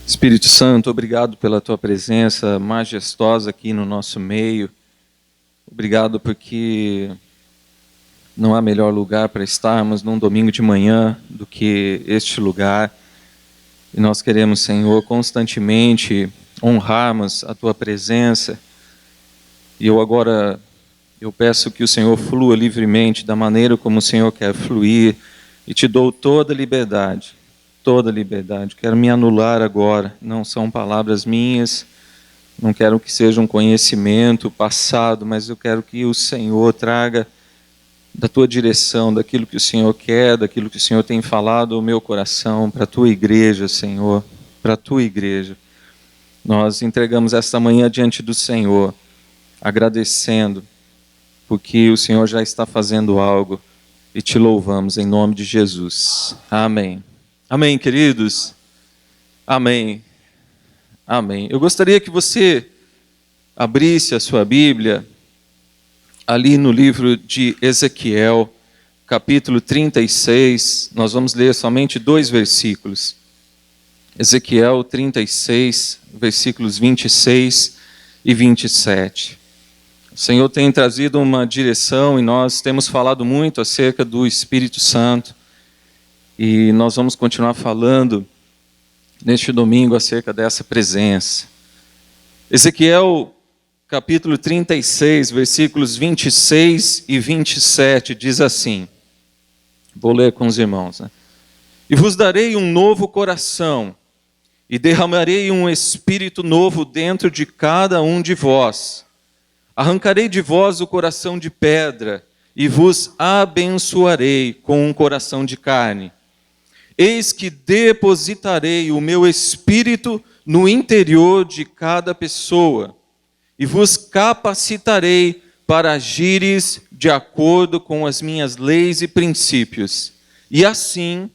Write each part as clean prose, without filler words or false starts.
Espírito Santo, obrigado pela tua presença majestosa aqui no nosso meio. Obrigado porque não há melhor lugar para estarmos num domingo de manhã do que este lugar. E nós queremos, Senhor, constantemente honrarmos a tua presença. E eu peço que o Senhor flua livremente da maneira como o Senhor quer fluir. E te dou toda a liberdade. Toda a liberdade. Quero me anular agora. Não são palavras minhas. Não quero que seja um conhecimento passado, mas eu quero que o Senhor traga da tua direção, daquilo que o Senhor quer, daquilo que o Senhor tem falado ao meu coração, para a tua igreja, Senhor, para a tua igreja. Nós entregamos esta manhã diante do Senhor, agradecendo, porque o Senhor já está fazendo algo, e te louvamos em nome de Jesus. Amém. Amém, queridos? Amém. Amém. Eu gostaria que você abrisse a sua Bíblia ali no livro de Ezequiel, capítulo 36. Nós vamos ler somente 2 versículos. Ezequiel 36, versículos 26 e 27. O Senhor tem trazido uma direção e nós temos falado muito acerca do Espírito Santo. E nós vamos continuar falando neste domingo acerca dessa presença. Ezequiel capítulo 36, versículos 26 e 27, diz assim, vou ler com os irmãos, né? E vos darei um novo coração, e derramarei um espírito novo dentro de cada um de vós. Arrancarei de vós o coração de pedra, e vos abençoarei com um coração de carne. Eis que depositarei o meu espírito no interior de cada pessoa, e vos capacitarei para agires de acordo com as minhas leis e princípios, e assim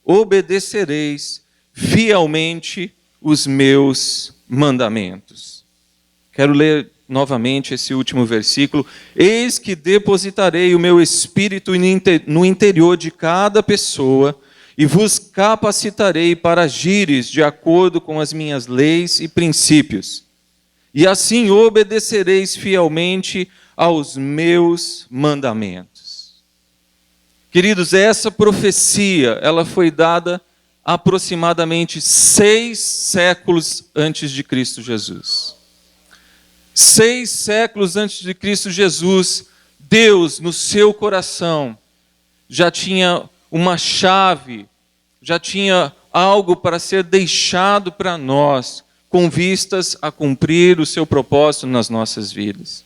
obedecereis fielmente os meus mandamentos. Quero ler novamente esse último versículo. Eis que depositarei o meu espírito no interior de cada pessoa, e vos capacitarei para agires de acordo com as minhas leis e princípios. E assim obedecereis fielmente aos meus mandamentos. Queridos, essa profecia, ela foi dada aproximadamente 6 séculos antes de Cristo Jesus. 6 séculos antes de Cristo Jesus, Deus, no seu coração, já tinha uma chave, já tinha algo para ser deixado para nós, com vistas a cumprir o seu propósito nas nossas vidas.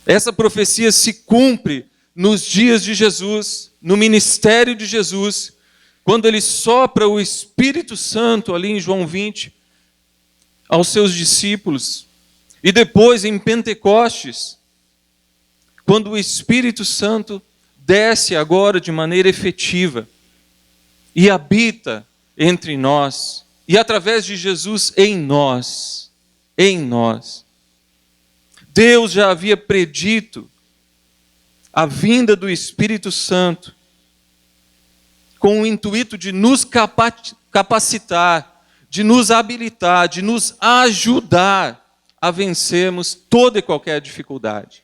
Essa profecia se cumpre nos dias de Jesus, no ministério de Jesus, quando ele sopra o Espírito Santo, ali em João 20, aos seus discípulos, e depois em Pentecostes, quando o Espírito Santo desce agora de maneira efetiva e habita entre nós, e através de Jesus em nós. Deus já havia predito a vinda do Espírito Santo com o intuito de nos capacitar, de nos habilitar, de nos ajudar a vencermos toda e qualquer dificuldade.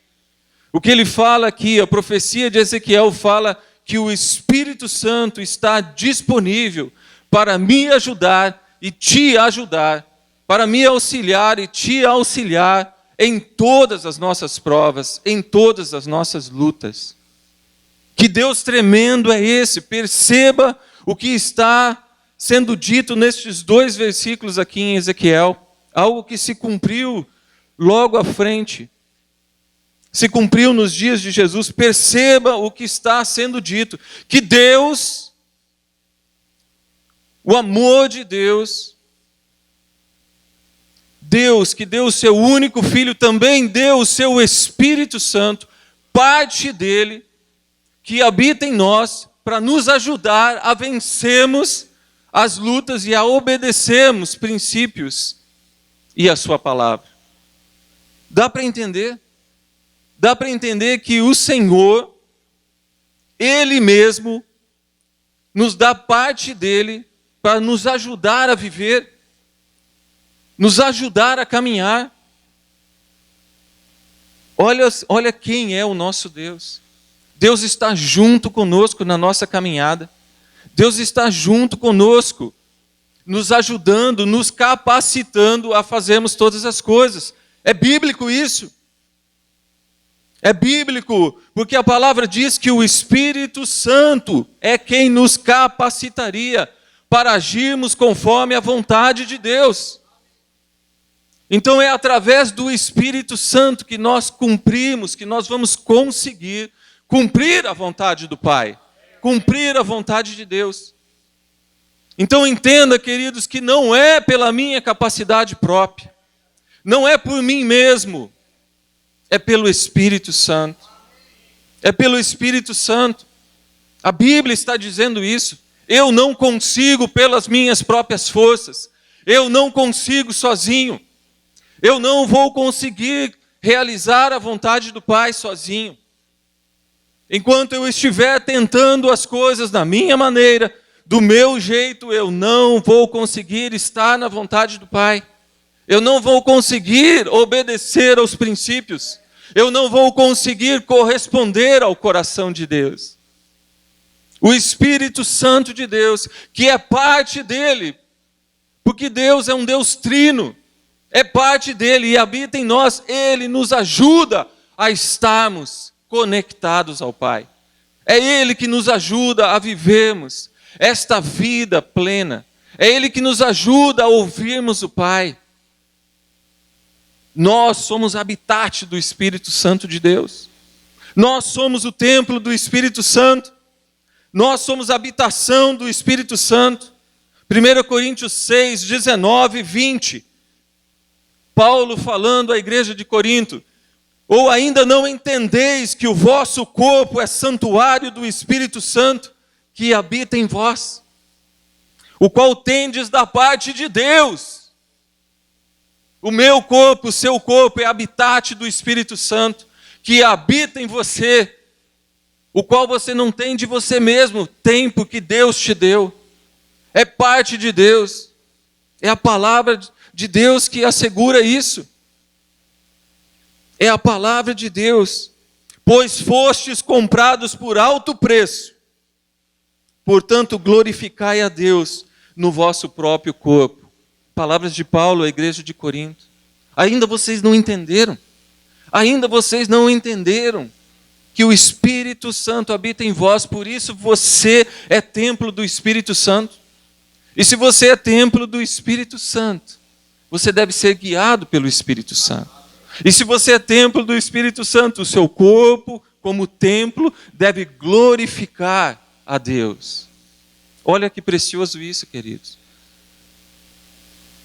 O que ele fala aqui, a profecia de Ezequiel fala que o Espírito Santo está disponível para me ajudar e te ajudar, para me auxiliar e te auxiliar em todas as nossas provas, em todas as nossas lutas. Que Deus tremendo é esse? Perceba o que está sendo dito nestes 2 versículos aqui em Ezequiel, algo que se cumpriu logo à frente. Se cumpriu nos dias de Jesus. Perceba o que está sendo dito, que Deus, o amor de Deus que deu o seu único Filho, também deu o seu Espírito Santo, parte dele, que habita em nós, para nos ajudar a vencermos as lutas e a obedecermos princípios e a sua palavra. Dá para entender? Dá para entender que o Senhor, Ele mesmo, nos dá parte dele para nos ajudar a viver nos ajudar a caminhar. Olha quem é o nosso Deus. Deus está junto conosco na nossa caminhada. Deus está junto conosco, nos ajudando, nos capacitando a fazermos todas as coisas. É bíblico isso. É bíblico, porque a palavra diz que o Espírito Santo é quem nos capacitaria para agirmos conforme a vontade de Deus. Então é através do Espírito Santo que nós cumprimos, que nós vamos conseguir cumprir a vontade do Pai, cumprir a vontade de Deus. Então entenda, queridos, que não é pela minha capacidade própria, não é por mim mesmo, é pelo Espírito Santo. É pelo Espírito Santo. A Bíblia está dizendo isso. Eu não consigo pelas minhas próprias forças. Eu não consigo sozinho. Eu não vou conseguir realizar a vontade do Pai sozinho. Enquanto eu estiver tentando as coisas da minha maneira, do meu jeito, eu não vou conseguir estar na vontade do Pai. Eu não vou conseguir obedecer aos princípios. Eu não vou conseguir corresponder ao coração de Deus. O Espírito Santo de Deus, que é parte dele, porque Deus é um Deus trino, é parte dele e habita em nós, ele nos ajuda a estarmos conectados ao Pai. É ele que nos ajuda a vivermos esta vida plena. É ele que nos ajuda a ouvirmos o Pai. Nós somos habitat do Espírito Santo de Deus. Nós somos o templo do Espírito Santo. Nós somos a habitação do Espírito Santo. 1 Coríntios 6, 19 e 20. Paulo falando à igreja de Corinto: ou ainda não entendeis que o vosso corpo é santuário do Espírito Santo que habita em vós, o qual tendes da parte de Deus. O meu corpo, o seu corpo é habitat do Espírito Santo que habita em você, o qual você não tem de você mesmo, tem porque Deus te deu. É parte de Deus. É a palavra de Deus que assegura isso. É a palavra de Deus. Pois fostes comprados por alto preço, portanto glorificai a Deus no vosso próprio corpo. Palavras de Paulo à igreja de Corinto. Ainda vocês não entenderam? Ainda vocês não entenderam que o Espírito Santo habita em vós, por isso você é templo do Espírito Santo. E se você é templo do Espírito Santo, você deve ser guiado pelo Espírito Santo. E se você é templo do Espírito Santo, o seu corpo, como templo, deve glorificar a Deus. Olha que precioso isso, queridos.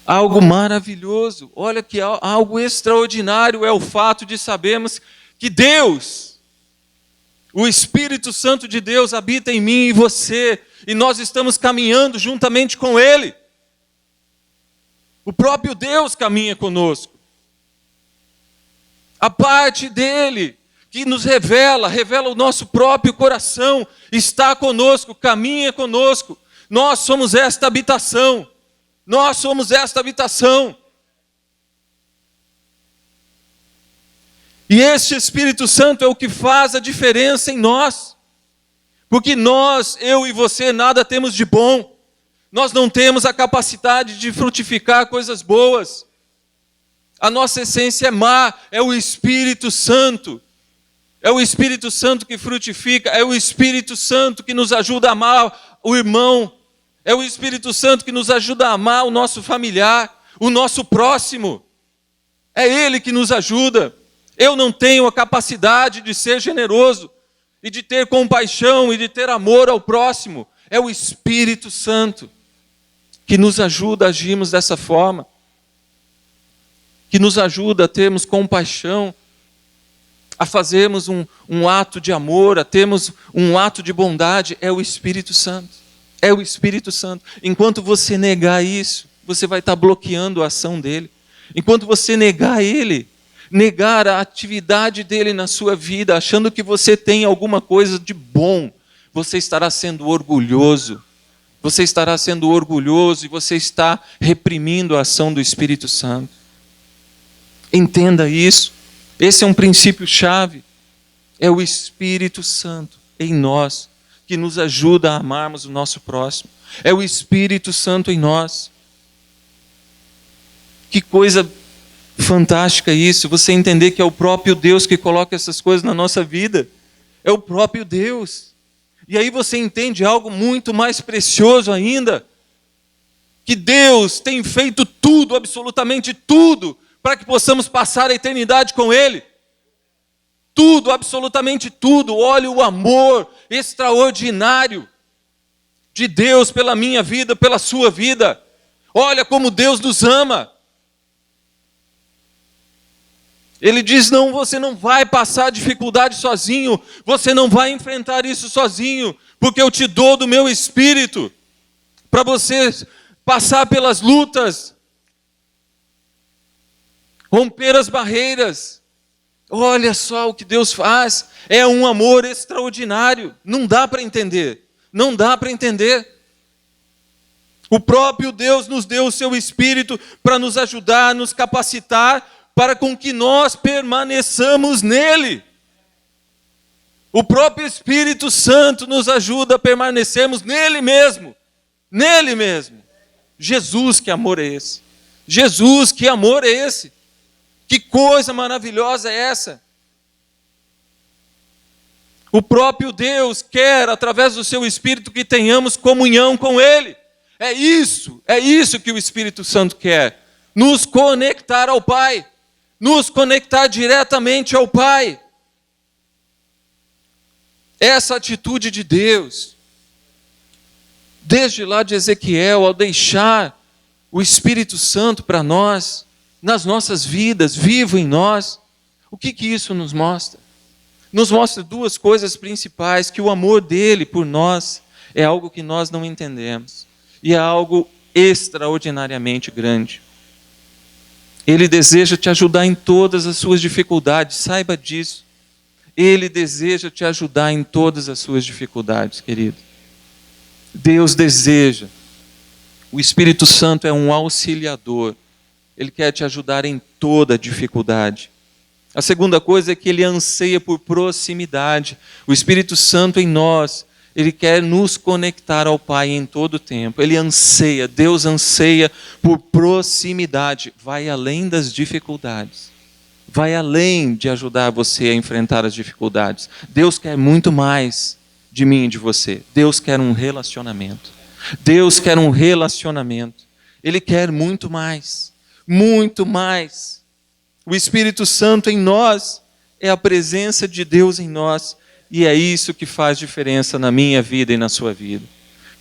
Algo maravilhoso, olha que algo extraordinário é o fato de sabermos que Deus, o Espírito Santo de Deus habita em mim e você, e nós estamos caminhando juntamente com Ele. O próprio Deus caminha conosco. A parte dele, que nos revela o nosso próprio coração, está conosco, caminha conosco. Nós somos esta habitação. Nós somos esta habitação. E este Espírito Santo é o que faz a diferença em nós. Porque nós, eu e você, nada temos de bom. Nós não temos a capacidade de frutificar coisas boas. A nossa essência é má, é o Espírito Santo. É o Espírito Santo que frutifica, é o Espírito Santo que nos ajuda a amar o irmão. É o Espírito Santo que nos ajuda a amar o nosso familiar, o nosso próximo. É Ele que nos ajuda. Eu não tenho a capacidade de ser generoso e de ter compaixão e de ter amor ao próximo. É o Espírito Santo que nos ajuda a agirmos dessa forma, que nos ajuda a termos compaixão, a fazermos um ato de amor, a termos um ato de bondade. É o Espírito Santo. É o Espírito Santo. Enquanto você negar isso, você vai estar bloqueando a ação dele. Enquanto você negar ele, negar a atividade dele na sua vida, achando que você tem alguma coisa de bom, você estará sendo orgulhoso. você estará sendo orgulhoso e você está reprimindo a ação do Espírito Santo. Entenda isso. Esse é um princípio-chave. É o Espírito Santo em nós que nos ajuda a amarmos o nosso próximo. É o Espírito Santo em nós. Que coisa fantástica isso, você entender que é o próprio Deus que coloca essas coisas na nossa vida. É o próprio Deus. E aí você entende algo muito mais precioso ainda. Que Deus tem feito tudo, absolutamente tudo, para que possamos passar a eternidade com Ele. Tudo, absolutamente tudo. Olha o amor extraordinário de Deus pela minha vida, pela sua vida. Olha como Deus nos ama. Ele diz, não, você não vai passar dificuldade sozinho, você não vai enfrentar isso sozinho, porque eu te dou do meu Espírito, para você passar pelas lutas, romper as barreiras. Olha só o que Deus faz, é um amor extraordinário, não dá para entender, não dá para entender. O próprio Deus nos deu o seu Espírito para nos ajudar, nos capacitar, para com que nós permaneçamos nele. O próprio Espírito Santo nos ajuda a permanecermos nele mesmo. Nele mesmo. Jesus, que amor é esse? Jesus, que amor é esse? Que coisa maravilhosa é essa? O próprio Deus quer, através do seu Espírito, que tenhamos comunhão com Ele. É isso que o Espírito Santo quer. Nos conectar ao Pai. Nos conectar diretamente ao Pai. Essa atitude de Deus, desde lá de Ezequiel, ao deixar o Espírito Santo para nós, nas nossas vidas, vivo em nós, o que isso nos mostra? Nos mostra duas coisas principais, que o amor dele por nós é algo que nós não entendemos, e é algo extraordinariamente grande. Ele deseja te ajudar em todas as suas dificuldades, saiba disso. Ele deseja te ajudar em todas as suas dificuldades, querido. Deus deseja. O Espírito Santo é um auxiliador. Ele quer te ajudar em toda dificuldade. A segunda coisa é que ele anseia por proximidade. O Espírito Santo em nós, ele quer nos conectar ao Pai em todo o tempo. Ele anseia, Deus anseia por proximidade. Vai além das dificuldades. Vai além de ajudar você a enfrentar as dificuldades. Deus quer muito mais de mim e de você. Deus quer um relacionamento. Deus quer um relacionamento. Ele quer muito mais. Muito mais. O Espírito Santo em nós é a presença de Deus em nós. E é isso que faz diferença na minha vida e na sua vida.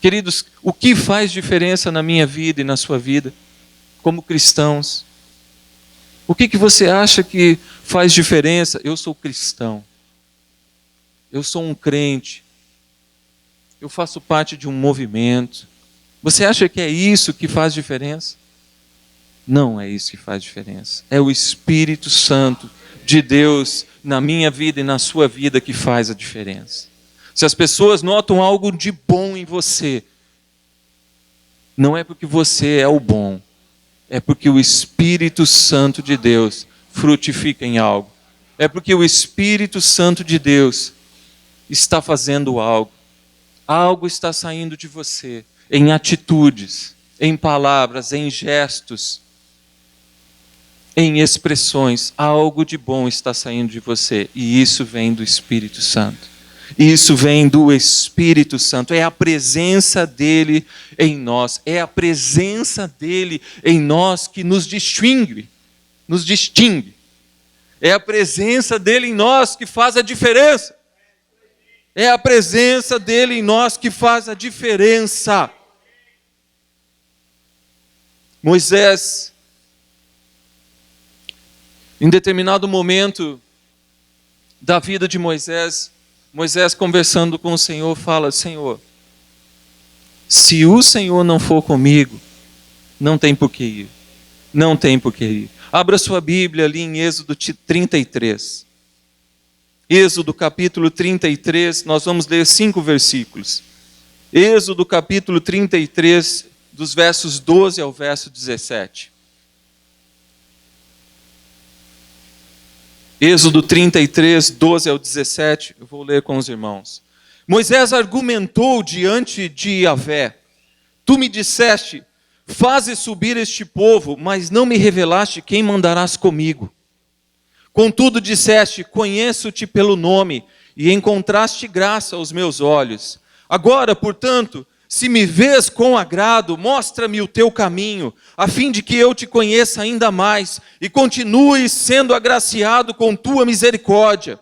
Queridos, o que faz diferença na minha vida e na sua vida, como cristãos? O que você acha que faz diferença? Eu sou cristão. Eu sou um crente. Eu faço parte de um movimento. Você acha que é isso que faz diferença? Não é isso que faz diferença. É o Espírito Santo de Deus na minha vida e na sua vida que faz a diferença. Se as pessoas notam algo de bom em você, não é porque você é o bom, é porque o Espírito Santo de Deus frutifica em algo. É porque o Espírito Santo de Deus está fazendo algo. Algo está saindo de você, em atitudes, em palavras, em gestos, em expressões. Algo de bom está saindo de você, e isso vem do Espírito Santo. Isso vem do Espírito Santo, é a presença dele em nós, é a presença dele em nós que nos distingue, é a presença dele em nós que faz a diferença, é a presença dele em nós que faz a diferença. Moisés, em determinado momento da vida de Moisés conversando com o Senhor, fala: Senhor, se o Senhor não for comigo, não tem por que ir. Não tem por que ir. Abra sua Bíblia ali em Êxodo 33. Êxodo capítulo 33, nós vamos ler 5 versículos. Êxodo capítulo 33, dos versos 12 ao verso 17. Êxodo 33, 12 ao 17, eu vou ler com os irmãos. Moisés argumentou diante de Yahvé: tu me disseste, faze subir este povo, mas não me revelaste quem mandarás comigo. Contudo disseste, conheço-te pelo nome, e encontraste graça aos meus olhos. Agora, portanto, se me vês com agrado, mostra-me o teu caminho, a fim de que eu te conheça ainda mais, e continue sendo agraciado com tua misericórdia.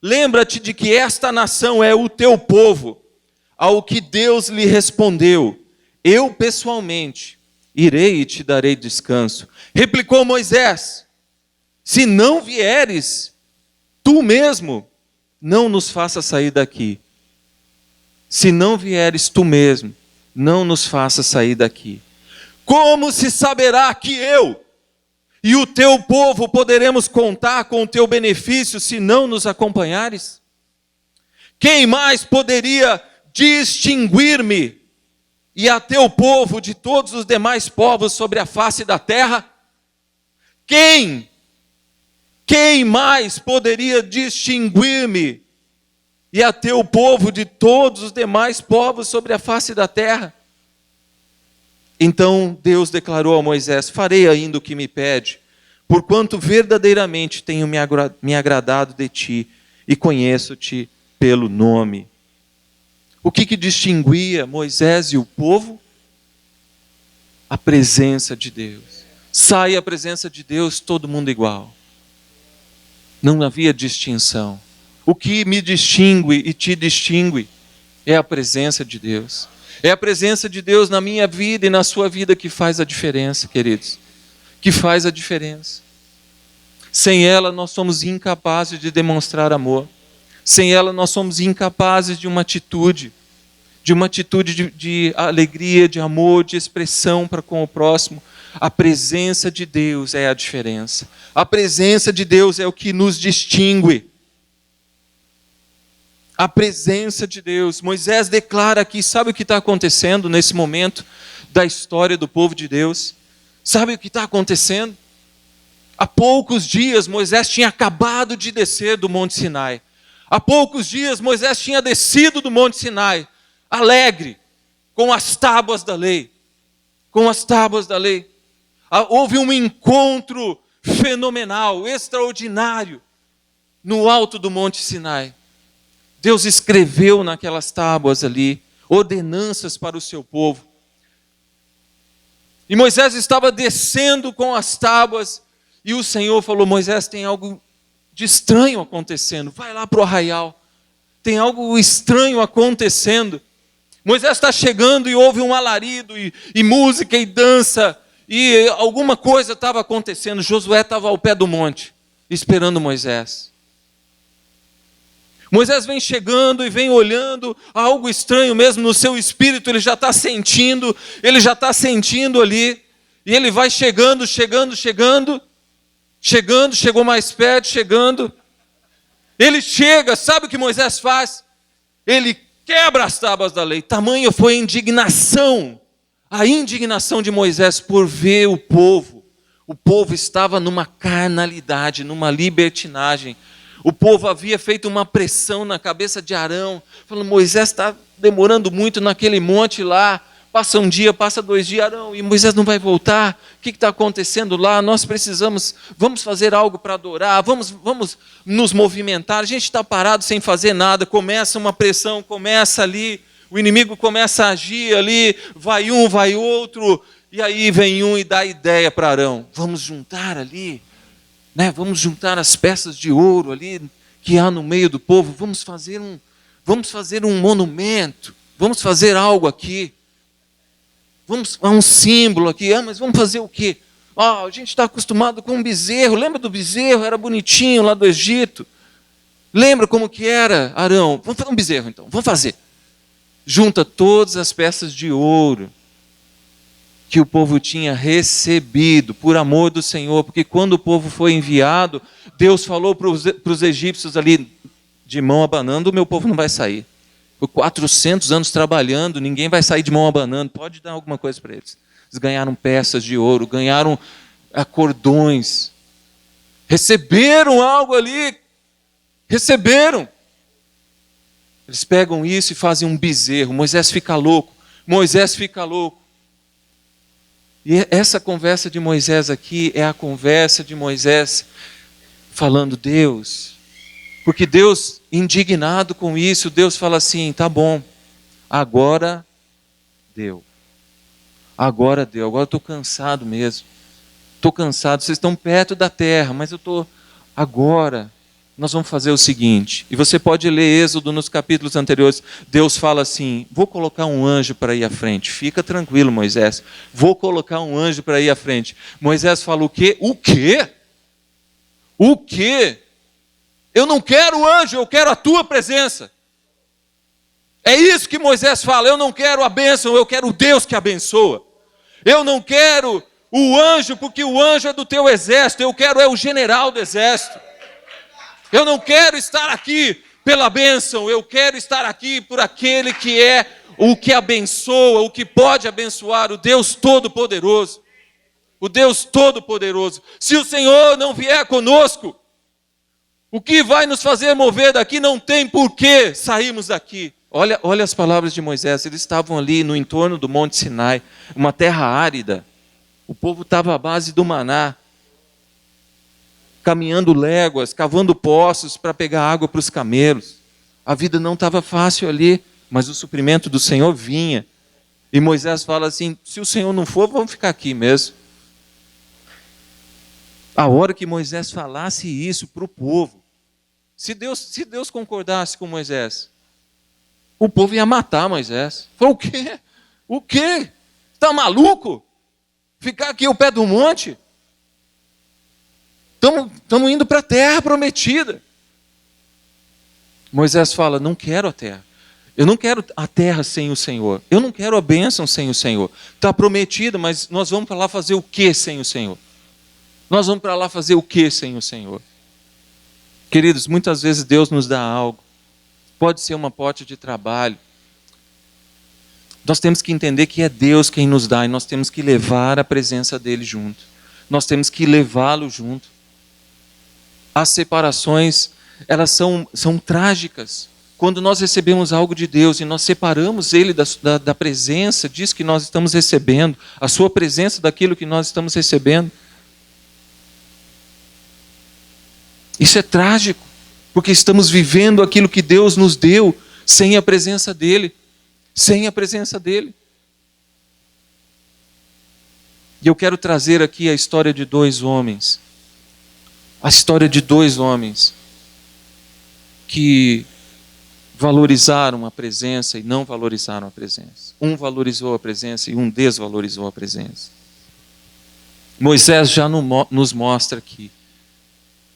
Lembra-te de que esta nação é o teu povo. Ao que Deus lhe respondeu: eu pessoalmente irei e te darei descanso. Replicou Moisés: se não vieres, tu mesmo não nos faça sair daqui. Se não vieres tu mesmo, não nos faça sair daqui. Como se saberá que eu e o teu povo poderemos contar com o teu benefício se não nos acompanhares? Quem mais poderia distinguir-me e a teu povo de todos os demais povos sobre a face da terra? Quem mais poderia distinguir-me e a teu povo de todos os demais povos sobre a face da terra? Então Deus declarou a Moisés: farei ainda o que me pede, porquanto verdadeiramente tenho me agradado de ti e conheço-te pelo nome. O que distinguia Moisés e o povo? A presença de Deus. Sai a presença de Deus, todo mundo igual. Não havia distinção. O que me distingue e te distingue é a presença de Deus. É a presença de Deus na minha vida e na sua vida que faz a diferença, queridos. Que faz a diferença. Sem ela nós somos incapazes de demonstrar amor. Sem ela nós somos incapazes de uma atitude de alegria, de amor, de expressão para com o próximo. A presença de Deus é a diferença. A presença de Deus é o que nos distingue. A presença de Deus. Moisés declara aqui, sabe o que está acontecendo nesse momento da história do povo de Deus? Sabe o que está acontecendo? Há poucos dias Moisés tinha acabado de descer do Monte Sinai. Há poucos dias Moisés tinha descido do Monte Sinai, alegre, com as tábuas da lei. Com as tábuas da lei. Houve um encontro fenomenal, extraordinário, no alto do Monte Sinai. Deus escreveu naquelas tábuas ali ordenanças para o seu povo. E Moisés estava descendo com as tábuas e o Senhor falou: Moisés, tem algo de estranho acontecendo. Vai lá para o arraial. Tem algo estranho acontecendo. Moisés está chegando e houve um alarido e música e dança. E alguma coisa estava acontecendo. Josué estava ao pé do monte, esperando Moisés. Moisés vem chegando e vem olhando algo estranho mesmo no seu espírito, ele já está sentindo ali, e ele vai chegando, chegou mais perto, ele chega, sabe o que Moisés faz? Ele quebra as tábuas da lei. Tamanho foi a indignação de Moisés por ver o povo estava numa carnalidade, numa libertinagem. O povo havia feito uma pressão na cabeça de Arão, falando: Moisés está demorando muito naquele monte lá, passa um dia, passa 2 dias, Arão, e Moisés não vai voltar, o que está acontecendo lá? Nós vamos fazer algo para adorar, vamos nos movimentar, a gente está parado sem fazer nada, começa uma pressão, começa ali, o inimigo começa a agir ali, vai um, vai outro, e aí vem um e dá ideia para Arão: vamos juntar ali, vamos juntar as peças de ouro ali que há no meio do povo, vamos fazer um monumento, vamos fazer algo aqui, um símbolo aqui. Mas vamos fazer o quê? A gente está acostumado com um bezerro, lembra do bezerro? Era bonitinho lá do Egito. Lembra como que era, Arão? Vamos fazer um bezerro então, vamos fazer. Junta todas as peças de ouro que o povo tinha recebido por amor do Senhor, porque quando o povo foi enviado, Deus falou para os egípcios ali, de mão abanando: o meu povo não vai sair, por 400 anos trabalhando, ninguém vai sair de mão abanando, pode dar alguma coisa para eles. Eles ganharam peças de ouro, ganharam cordões, receberam algo ali, receberam. Eles pegam isso e fazem um bezerro. Moisés fica louco. Moisés fica louco. E essa conversa de Moisés aqui é a conversa de Moisés falando, Deus. Porque Deus, indignado com isso, Deus fala assim, tá bom, agora deu. Agora deu, agora eu estou cansado mesmo. Estou cansado, vocês estão perto da terra, mas eu estou... Agora, nós vamos fazer o seguinte, e você pode ler Êxodo nos capítulos anteriores, Deus fala assim, vou colocar um anjo para ir à frente. Fica tranquilo, Moisés, vou colocar um anjo para ir à frente. Moisés fala o quê? O quê? O quê? Eu não quero o anjo, eu quero a tua presença. É isso que Moisés fala, eu não quero a bênção, eu quero o Deus que abençoa. Eu não quero o anjo, porque o anjo é do teu exército, eu quero é o general do exército. Eu não quero estar aqui pela bênção, eu quero estar aqui por aquele que é o que abençoa, o que pode abençoar, o Deus Todo-Poderoso. O Deus Todo-Poderoso. Se o Senhor não vier conosco, o que vai nos fazer mover daqui não tem por que sairmos daqui. Olha as palavras de Moisés, eles estavam ali no entorno do Monte Sinai, uma terra árida. O povo estava à base do maná, caminhando léguas, cavando poços para pegar água para os camelos. A vida não estava fácil ali, mas o suprimento do Senhor vinha. E Moisés fala assim, se o Senhor não for, vamos ficar aqui mesmo. A hora que Moisés falasse isso para o povo, se Deus concordasse com Moisés, o povo ia matar Moisés. Falou, o quê? O quê? Está maluco? Ficar aqui ao pé do monte? Estamos indo para a terra prometida. Moisés fala, não quero a terra. Eu não quero a terra sem o Senhor. Eu não quero a bênção sem o Senhor. Está prometida, mas nós vamos para lá fazer o que sem o Senhor? Nós vamos para lá fazer o que sem o Senhor? Queridos, muitas vezes Deus nos dá algo. Pode ser uma porta de trabalho. Nós temos que entender que é Deus quem nos dá e nós temos que levar a presença dele junto. Nós temos que levá-lo junto. As separações, elas são trágicas. Quando nós recebemos algo de Deus e nós separamos ele da presença, diz que nós estamos recebendo, a sua presença daquilo que nós estamos recebendo. Isso é trágico, porque estamos vivendo aquilo que Deus nos deu sem a presença dele. Sem a presença dele. E eu quero trazer aqui a história de dois homens. A história de dois homens que valorizaram a presença e não valorizaram a presença. Um valorizou a presença e um desvalorizou a presença. Moisés já nos mostra aqui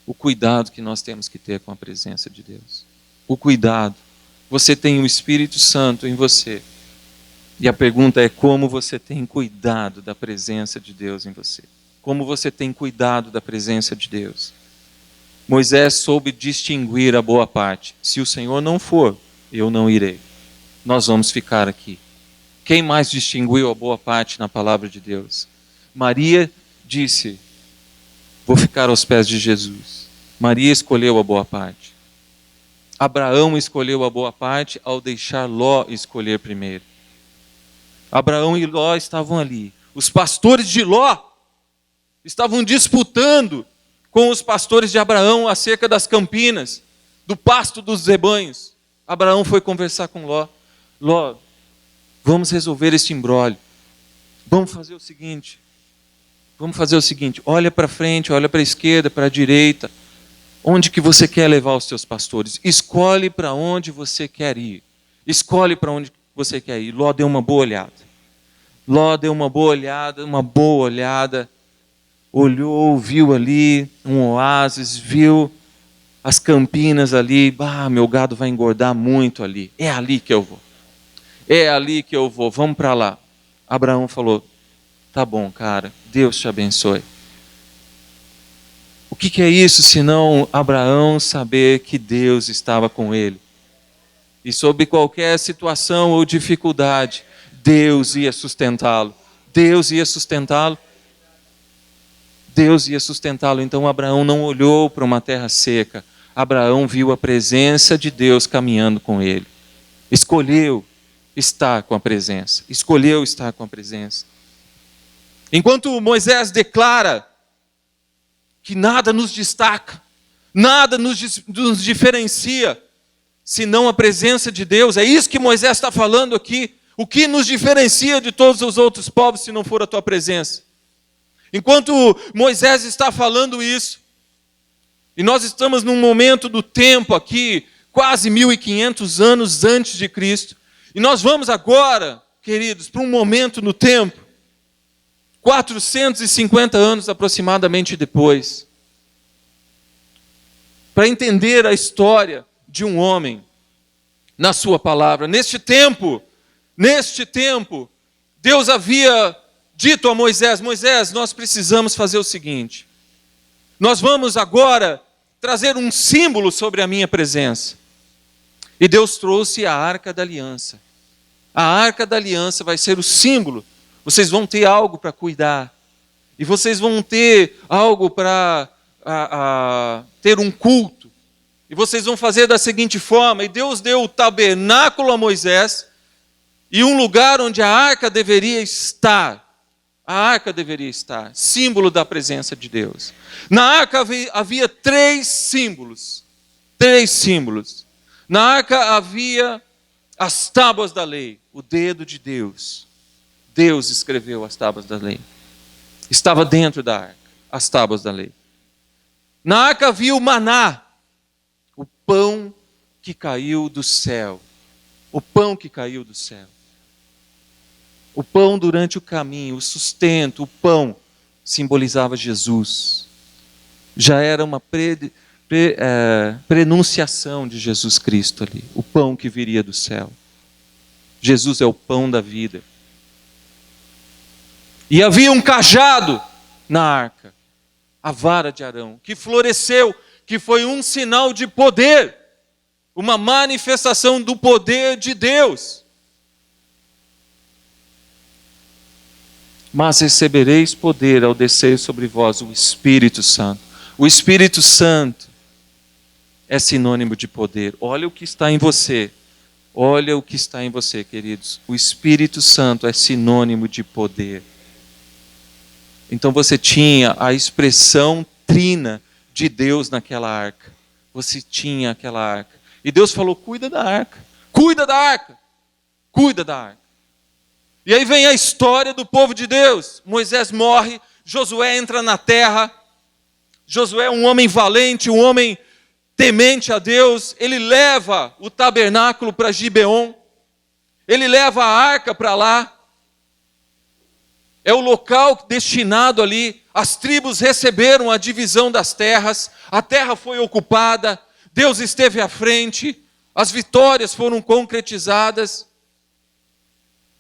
o cuidado que nós temos que ter com a presença de Deus. O cuidado. Você tem o Espírito Santo em você. E a pergunta é como você tem cuidado da presença de Deus em você. Como você tem cuidado da presença de Deus. Moisés soube distinguir a boa parte. Se o Senhor não for, eu não irei. Nós vamos ficar aqui. Quem mais distinguiu a boa parte na palavra de Deus? Maria disse, vou ficar aos pés de Jesus. Maria escolheu a boa parte. Abraão escolheu a boa parte ao deixar Ló escolher primeiro. Abraão e Ló estavam ali. Os pastores de Ló estavam disputando com os pastores de Abraão acerca das campinas, do pasto dos rebanhos. Abraão foi conversar com Ló. Ló, vamos resolver este imbróglio. Vamos fazer o seguinte. Olha para frente, olha para a esquerda, para a direita. Onde que você quer levar os seus pastores? Escolhe para onde você quer ir. Escolhe para onde você quer ir. Ló deu uma boa olhada. Olhou, viu ali um oásis, viu as campinas ali. Meu gado vai engordar muito ali. É ali que eu vou. Vamos para lá. Abraão falou, tá bom, cara, Deus te abençoe. O que é isso, senão Abraão saber que Deus estava com ele? E sobre qualquer situação ou dificuldade, Deus ia sustentá-lo. Deus ia sustentá-lo. Deus ia sustentá-lo. Então Abraão não olhou para uma terra seca. Abraão viu a presença de Deus caminhando com ele. Escolheu estar com a presença. Escolheu estar com a presença. Enquanto Moisés declara que nada nos destaca, nada nos diferencia, senão a presença de Deus. É isso que Moisés está falando aqui. O que nos diferencia de todos os outros povos se não for a tua presença? Enquanto Moisés está falando isso, e nós estamos num momento do tempo aqui, quase 1500 anos antes de Cristo, e nós vamos agora, queridos, para um momento no tempo, 450 anos aproximadamente depois, para entender a história de um homem na sua palavra. Neste tempo, Deus havia dito a Moisés: Moisés, nós precisamos fazer o seguinte, nós vamos agora trazer um símbolo sobre a minha presença. E Deus trouxe a Arca da Aliança. A Arca da Aliança vai ser o símbolo. Vocês vão ter algo para cuidar. E vocês vão ter algo para ter um culto. E vocês vão fazer da seguinte forma. E Deus deu o tabernáculo a Moisés e um lugar onde a arca deveria estar. A arca deveria estar, símbolo da presença de Deus. Na arca havia três símbolos. Na arca havia as tábuas da lei, o dedo de Deus. Deus escreveu as tábuas da lei. Estava dentro da arca, as tábuas da lei. Na arca havia o maná, o pão que caiu do céu. O pão que caiu do céu. O pão durante o caminho, o sustento, o pão, simbolizava Jesus. Já era uma prenunciação de Jesus Cristo ali. O pão que viria do céu. Jesus é o pão da vida. E havia um cajado na arca, a vara de Arão, que floresceu, que foi um sinal de poder, uma manifestação do poder de Deus. Mas recebereis poder ao descer sobre vós o Espírito Santo. O Espírito Santo é sinônimo de poder. Olha o que está em você. Olha o que está em você, queridos. O Espírito Santo é sinônimo de poder. Então você tinha a expressão trina de Deus naquela arca. Você tinha aquela arca. E Deus falou: cuida da arca. Cuida da arca. Cuida da arca. E aí vem a história do povo de Deus. Moisés morre, Josué entra na terra. Josué é um homem valente, um homem temente a Deus. Ele leva o tabernáculo para Gibeon. Ele leva a arca para lá. É o local destinado ali. As tribos receberam a divisão das terras. A terra foi ocupada. Deus esteve à frente. As vitórias foram concretizadas.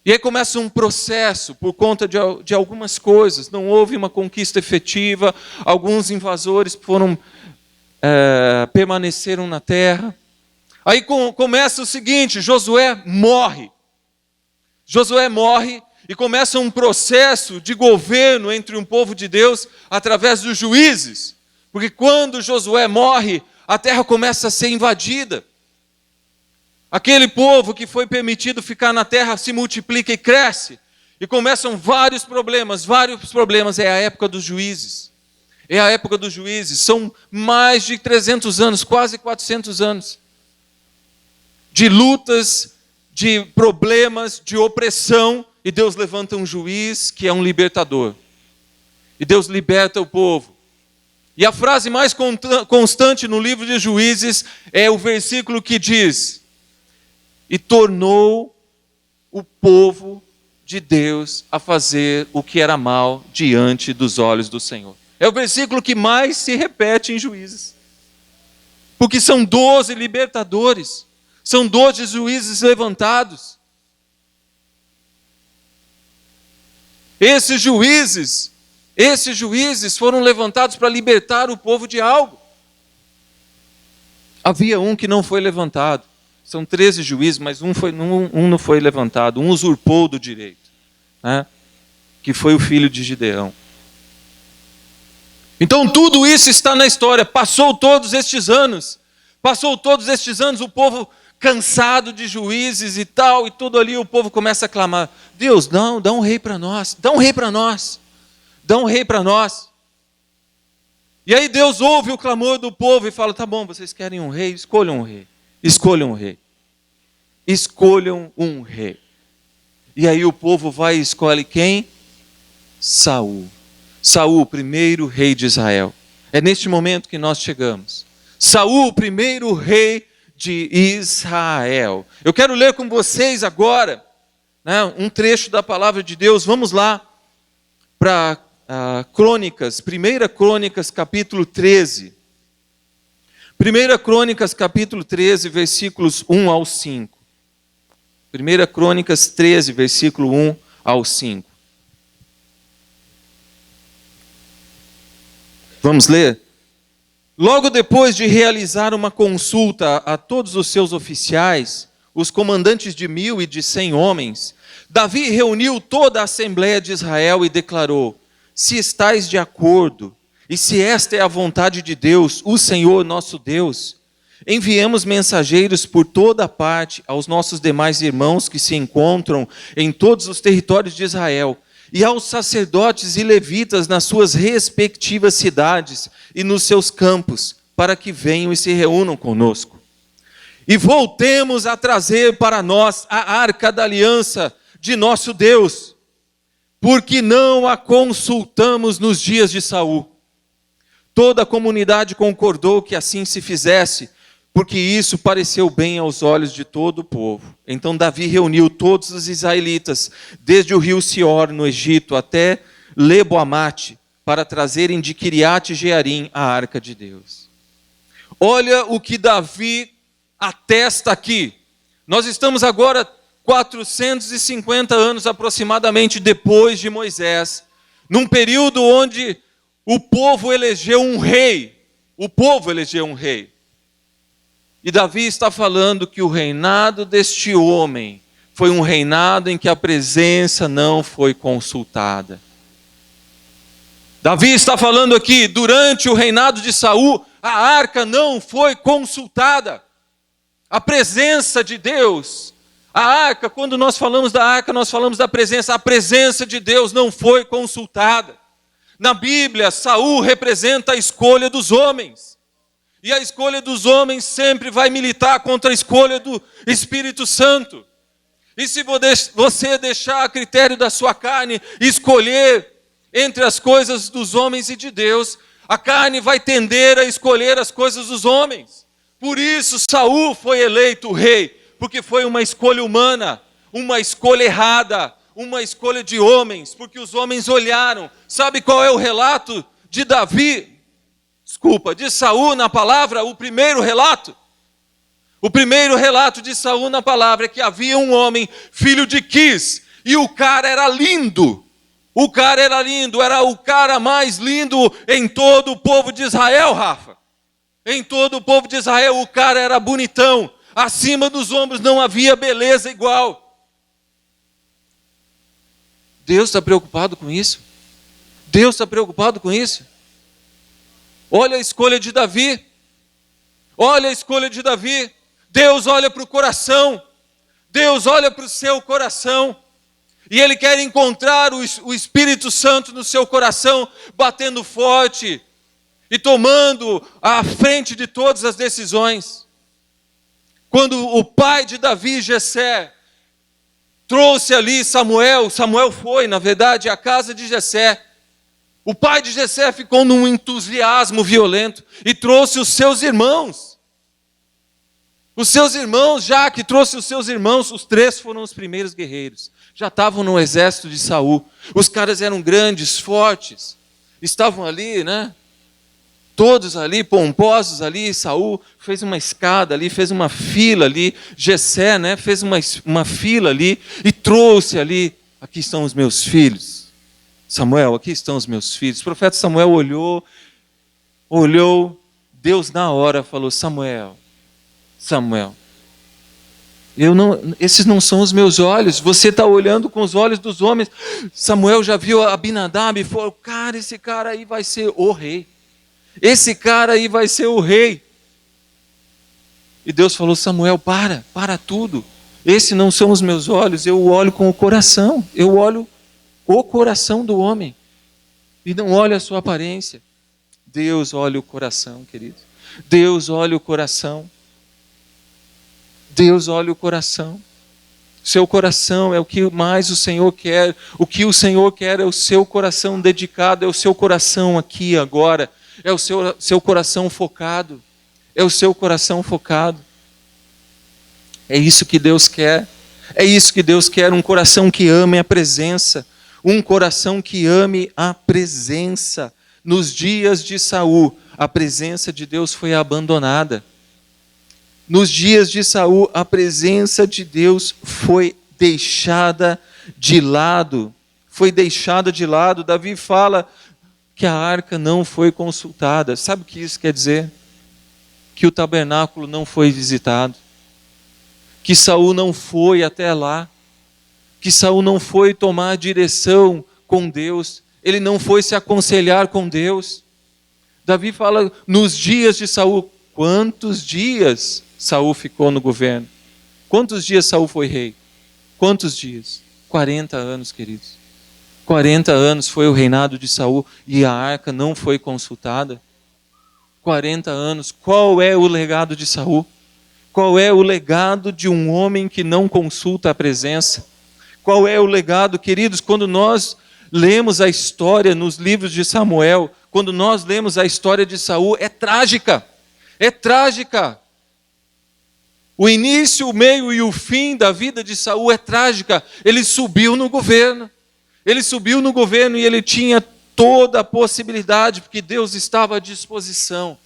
E aí começa um processo por conta de algumas coisas. Não houve uma conquista efetiva. Alguns invasores permaneceram na terra. Aí começa o seguinte: Josué morre. Josué morre e começa um processo de governo entre um povo de Deus através dos juízes. Porque quando Josué morre, a terra começa a ser invadida. Aquele povo que foi permitido ficar na terra se multiplica e cresce. E começam vários problemas. É a época dos juízes. É a época dos juízes. São mais de 300 anos, quase 400 anos. De lutas, de problemas, de opressão. E Deus levanta um juiz que é um libertador. E Deus liberta o povo. E a frase mais constante no livro de Juízes é o versículo que diz: e tornou o povo de Deus a fazer o que era mal diante dos olhos do Senhor. É o versículo que mais se repete em Juízes. Porque são 12 libertadores. São 12 juízes levantados. Esses juízes foram levantados para libertar o povo de algo. Havia um que não foi levantado. São 13 juízes, mas um não foi levantado, um usurpou do direito, né? Que foi o filho de Gideão. Então tudo isso está na história. Passou todos estes anos, o povo cansado de juízes e tal, e tudo ali, o povo começa a clamar: Deus, não, dá um rei para nós, dá um rei para nós, dá um rei para nós. E aí Deus ouve o clamor do povo e fala: tá bom, vocês querem um rei? Escolham um rei, escolham um rei, escolham um rei. E aí o povo vai e escolhe quem? Saul. Saul, o primeiro rei de Israel. É neste momento que nós chegamos. Saul, o primeiro rei de Israel. Eu quero ler com vocês agora, né, um trecho da palavra de Deus. Vamos lá para Crônicas, 1 Crônicas capítulo 13. 1 Crônicas capítulo 13, versículos 1 ao 5. 1 Crônicas 13, versículo 1 ao 5. Vamos ler? Logo depois de realizar uma consulta a todos os seus oficiais, os comandantes de 1.000 e de 100 homens, Davi reuniu toda a Assembleia de Israel e declarou: se estáis de acordo, e se esta é a vontade de Deus, o Senhor nosso Deus, enviemos mensageiros por toda a parte aos nossos demais irmãos que se encontram em todos os territórios de Israel, e aos sacerdotes e levitas nas suas respectivas cidades e nos seus campos, para que venham e se reúnam conosco. E voltemos a trazer para nós a arca da aliança de nosso Deus, porque não a consultamos nos dias de Saul. Toda a comunidade concordou que assim se fizesse, porque isso pareceu bem aos olhos de todo o povo. Então Davi reuniu todos os israelitas, desde o rio Sior, no Egito, até Lebo-Amate, para trazerem de Quiriate Jearim a arca de Deus. Olha o que Davi atesta aqui. Nós estamos agora 450 anos aproximadamente depois de Moisés, num período onde o povo elegeu um rei. O povo elegeu um rei. E Davi está falando que o reinado deste homem foi um reinado em que a presença não foi consultada. Davi está falando aqui, durante o reinado de Saul, a arca não foi consultada. A presença de Deus, a arca, quando nós falamos da arca, nós falamos da presença. A presença de Deus não foi consultada. Na Bíblia, Saul representa a escolha dos homens. E a escolha dos homens sempre vai militar contra a escolha do Espírito Santo. E se você deixar a critério da sua carne escolher entre as coisas dos homens e de Deus, a carne vai tender a escolher as coisas dos homens. Por isso Saul foi eleito rei, porque foi uma escolha humana, uma escolha errada, uma escolha de homens, porque os homens olharam. Sabe qual é o relato de de Saul na palavra? O primeiro relato de Saul na palavra é que havia um homem, filho de Quis, e o cara era lindo. Era o cara mais lindo em todo o povo de Israel, Rafa. Em todo o povo de Israel, o cara era bonitão. Acima dos ombros não havia beleza igual. Deus está preocupado com isso? Deus está preocupado com isso? Olha a escolha de Davi. Olha a escolha de Davi. Deus olha para o coração. Deus olha para o seu coração. E Ele quer encontrar o Espírito Santo no seu coração, batendo forte e tomando a frente de todas as decisões. Quando o pai de Davi, Jessé, trouxe ali Samuel foi, na verdade, à casa de Jessé. O pai de Jessé ficou num entusiasmo violento e trouxe os seus irmãos. Os seus irmãos, já que trouxe os seus irmãos, os 3 foram os primeiros guerreiros. Já estavam no exército de Saul. Os caras eram grandes, fortes. Estavam ali, né? Todos ali, pomposos ali. Saul fez uma escada ali, fez uma fila ali. Jessé, né? Fez uma fila ali e trouxe ali. Aqui estão os meus filhos. Samuel, aqui estão os meus filhos. O profeta Samuel olhou. Deus na hora falou: Samuel. Esses não são os meus olhos. Você está olhando com os olhos dos homens. Samuel já viu Abinadab e falou: cara, esse cara aí vai ser o rei. Esse cara aí vai ser o rei. E Deus falou: Samuel, para tudo. Esses não são os meus olhos, eu olho com o coração. Eu olho o coração do homem. E não olho a sua aparência. Deus olha o coração, querido. Deus olha o coração. Deus olha o coração. Seu coração é o que mais o Senhor quer. O que o Senhor quer é o seu coração dedicado, é o seu coração aqui agora. É o seu coração focado. É o seu coração focado. É isso que Deus quer. É isso que Deus quer, um coração que ame a presença. Um coração que ame a presença. Nos dias de Saul, a presença de Deus foi abandonada. Nos dias de Saul, a presença de Deus foi deixada de lado. Foi deixada de lado. Davi fala que a arca não foi consultada. Sabe o que isso quer dizer? Que o tabernáculo não foi visitado. Que Saul não foi até lá. Que Saul não foi tomar direção com Deus. Ele não foi se aconselhar com Deus. Davi fala, nos dias de Saul, quantos dias Saul ficou no governo? Quantos dias Saul foi rei? Quantos dias? 40 anos, queridos. 40 anos foi o reinado de Saul e a arca não foi consultada. 40 anos. Qual é o legado de Saul? Qual é o legado de um homem que não consulta a presença? Qual é o legado, queridos, quando nós lemos a história nos livros de Samuel, quando nós lemos a história de Saul, é trágica. É trágica. O início, o meio e o fim da vida de Saul é trágica. Ele subiu no governo. Ele subiu no governo e ele tinha toda a possibilidade, porque Deus estava à disposição.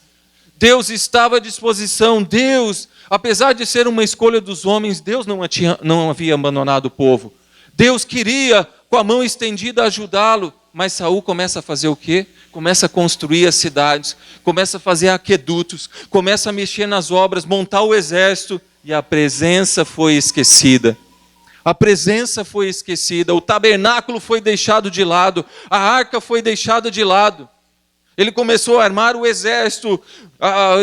Deus estava à disposição. Deus, apesar de ser uma escolha dos homens, Deus não havia abandonado o povo. Deus queria, com a mão estendida, ajudá-lo. Mas Saul começa a fazer o quê? Começa a construir as cidades, começa a fazer aquedutos, começa a mexer nas obras, montar o exército, e a presença foi esquecida. A presença foi esquecida, o tabernáculo foi deixado de lado, a arca foi deixada de lado. Ele começou a armar o exército, a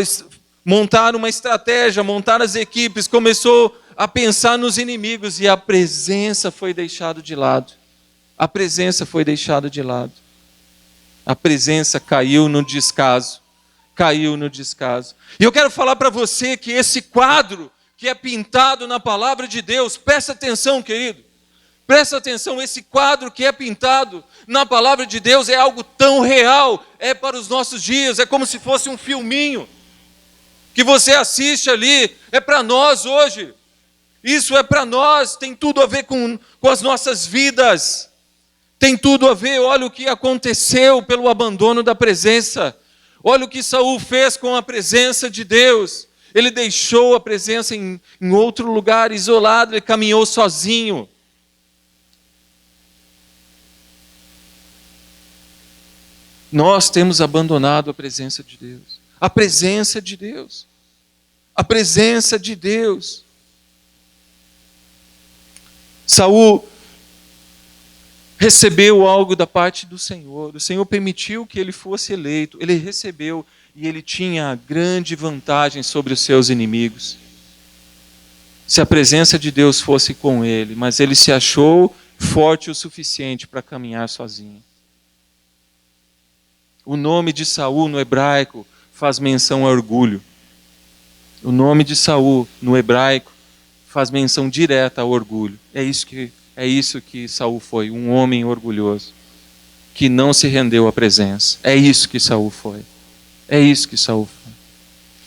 montar uma estratégia, montar as equipes, começou a pensar nos inimigos, e a presença foi deixada de lado. A presença foi deixada de lado. A presença caiu no descaso. Caiu no descaso. E eu quero falar para você que esse quadro que é pintado na palavra de Deus, presta atenção, querido. Presta atenção, esse quadro que é pintado na palavra de Deus é algo tão real, é para os nossos dias, é como se fosse um filminho que você assiste ali, é para nós hoje. Isso é para nós, tem tudo a ver com as nossas vidas. Tem tudo a ver, olha o que aconteceu pelo abandono da presença. Olha o que Saul fez com a presença de Deus. Ele deixou a presença em outro lugar, isolado, ele caminhou sozinho. Nós temos abandonado a presença de Deus. A presença de Deus. A presença de Deus. Saul recebeu algo da parte do Senhor. O Senhor permitiu que ele fosse eleito. Ele recebeu e ele tinha grande vantagem sobre os seus inimigos. Se a presença de Deus fosse com ele, mas ele se achou forte o suficiente para caminhar sozinho. O nome de Saul no hebraico faz menção a orgulho. O nome de Saul no hebraico faz menção direta ao orgulho. É isso que Saul foi, um homem orgulhoso, que não se rendeu à presença. É isso que Saul foi. É isso que Saul foi.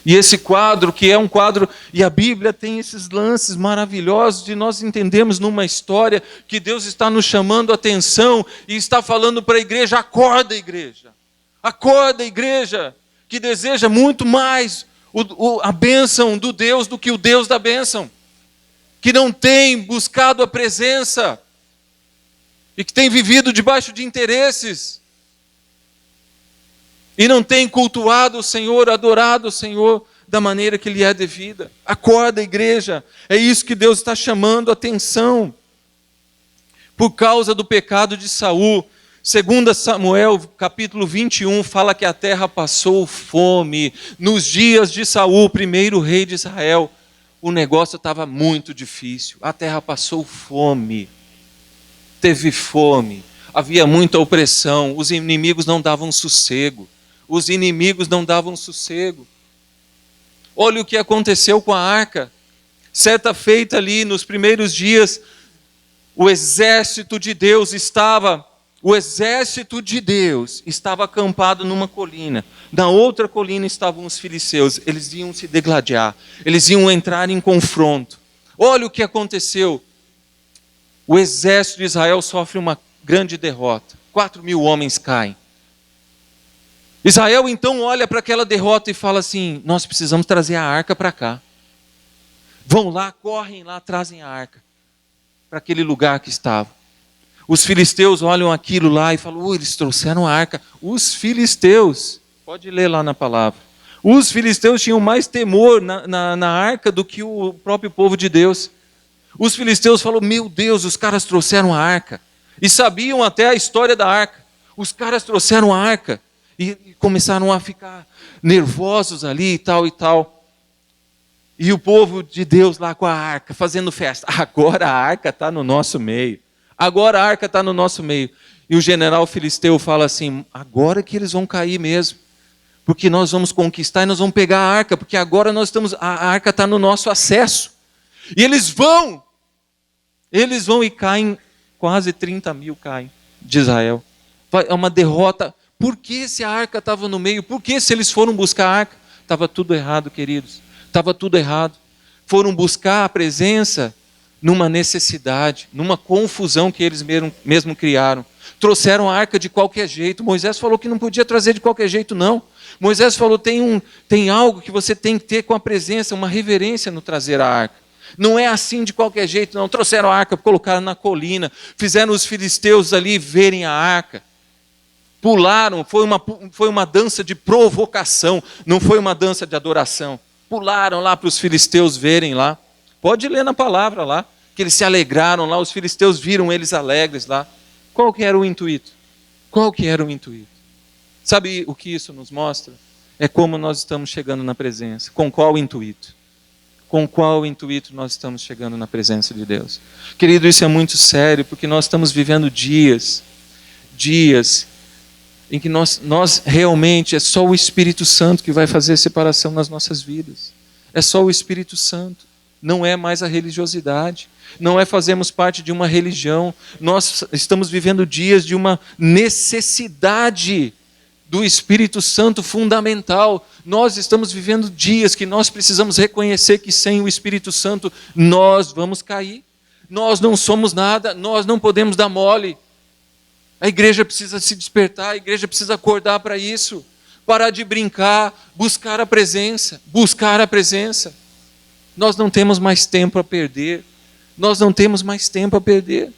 E esse quadro, que é um quadro, e a Bíblia tem esses lances maravilhosos de nós entendermos numa história que Deus está nos chamando a atenção e está falando para a igreja: acorda, igreja. Acorda, igreja, que deseja muito mais a bênção do Deus do que o Deus da bênção. Que não tem buscado a presença e que tem vivido debaixo de interesses e não tem cultuado o Senhor, adorado o Senhor. da maneira que lhe é devida. Acorda, igreja, é isso que Deus está chamando a atenção. Por causa do pecado de Saul, 2 Samuel, capítulo 21, fala que a terra passou fome. Nos dias de Saul, primeiro rei de Israel, o negócio estava muito difícil. A terra passou fome. Teve fome. Havia muita opressão. Os inimigos não davam sossego. Os inimigos não davam sossego. Olha o que aconteceu com a arca. Certa feita ali, nos primeiros dias, o exército de Deus estava acampado numa colina. Na outra colina estavam os filisteus. Eles iam se degladiar. Eles iam entrar em confronto. Olha o que aconteceu. O exército de Israel sofre uma grande derrota. 4.000 homens caem. Israel então olha para aquela derrota e fala assim: nós precisamos trazer a arca para cá. Vão lá, correm lá, trazem a arca para aquele lugar que estava. Os filisteus olham aquilo lá e falam: eles trouxeram a arca. Os filisteus, pode ler lá na palavra, os filisteus tinham mais temor na arca do que o próprio povo de Deus. Os filisteus falaram: meu Deus, os caras trouxeram a arca. E sabiam até a história da arca. Os caras trouxeram a arca. E começaram a ficar nervosos ali e tal e tal. E o povo de Deus lá com a arca, fazendo festa. Agora a arca está no nosso meio. Agora a arca está no nosso meio. E o general filisteu fala assim: agora que eles vão cair mesmo. Porque nós vamos conquistar e nós vamos pegar a arca. Porque agora a arca está no nosso acesso. E eles vão e caem, quase 30.000 caem de Israel. É uma derrota. Por que se a arca estava no meio? Por que se eles foram buscar a arca? Estava tudo errado, queridos. Estava tudo errado. Foram buscar a presença numa necessidade, numa confusão que eles mesmo criaram. Trouxeram a arca de qualquer jeito. Moisés falou que não podia trazer de qualquer jeito, não. Moisés falou: tem algo que você tem que ter com a presença, uma reverência no trazer a arca. Não é assim de qualquer jeito, não. Trouxeram a arca, colocaram na colina, fizeram os filisteus ali verem a arca. Pularam, foi uma dança de provocação, não foi uma dança de adoração. Pularam lá para os filisteus verem lá. Pode ler na palavra lá, que eles se alegraram lá, os filisteus viram eles alegres lá. Qual que era o intuito? Qual que era o intuito? Sabe o que isso nos mostra? É como nós estamos chegando na presença. Com qual intuito? Com qual intuito nós estamos chegando na presença de Deus? Querido, isso é muito sério, porque nós estamos vivendo dias em que nós realmente, é só o Espírito Santo que vai fazer a separação nas nossas vidas. É só o Espírito Santo. Não é mais a religiosidade. Não é fazermos parte de uma religião. Nós estamos vivendo dias de uma necessidade do Espírito Santo fundamental. Nós estamos vivendo dias que nós precisamos reconhecer que sem o Espírito Santo nós vamos cair. Nós não somos nada, nós não podemos dar mole. A igreja precisa se despertar, a igreja precisa acordar para isso. Parar de brincar, buscar a presença, buscar a presença. Nós não temos mais tempo a perder. Nós não temos mais tempo a perder.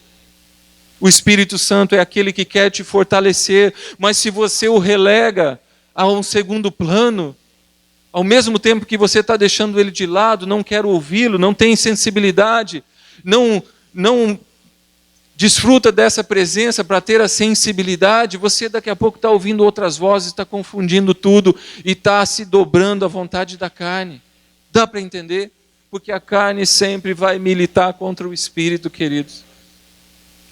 O Espírito Santo é aquele que quer te fortalecer, mas se você o relega a um segundo plano, ao mesmo tempo que você está deixando ele de lado, não quer ouvi-lo, não tem sensibilidade, não desfruta dessa presença para ter a sensibilidade, você daqui a pouco está ouvindo outras vozes, está confundindo tudo e está se dobrando à vontade da carne. Dá para entender? Porque a carne sempre vai militar contra o Espírito, queridos.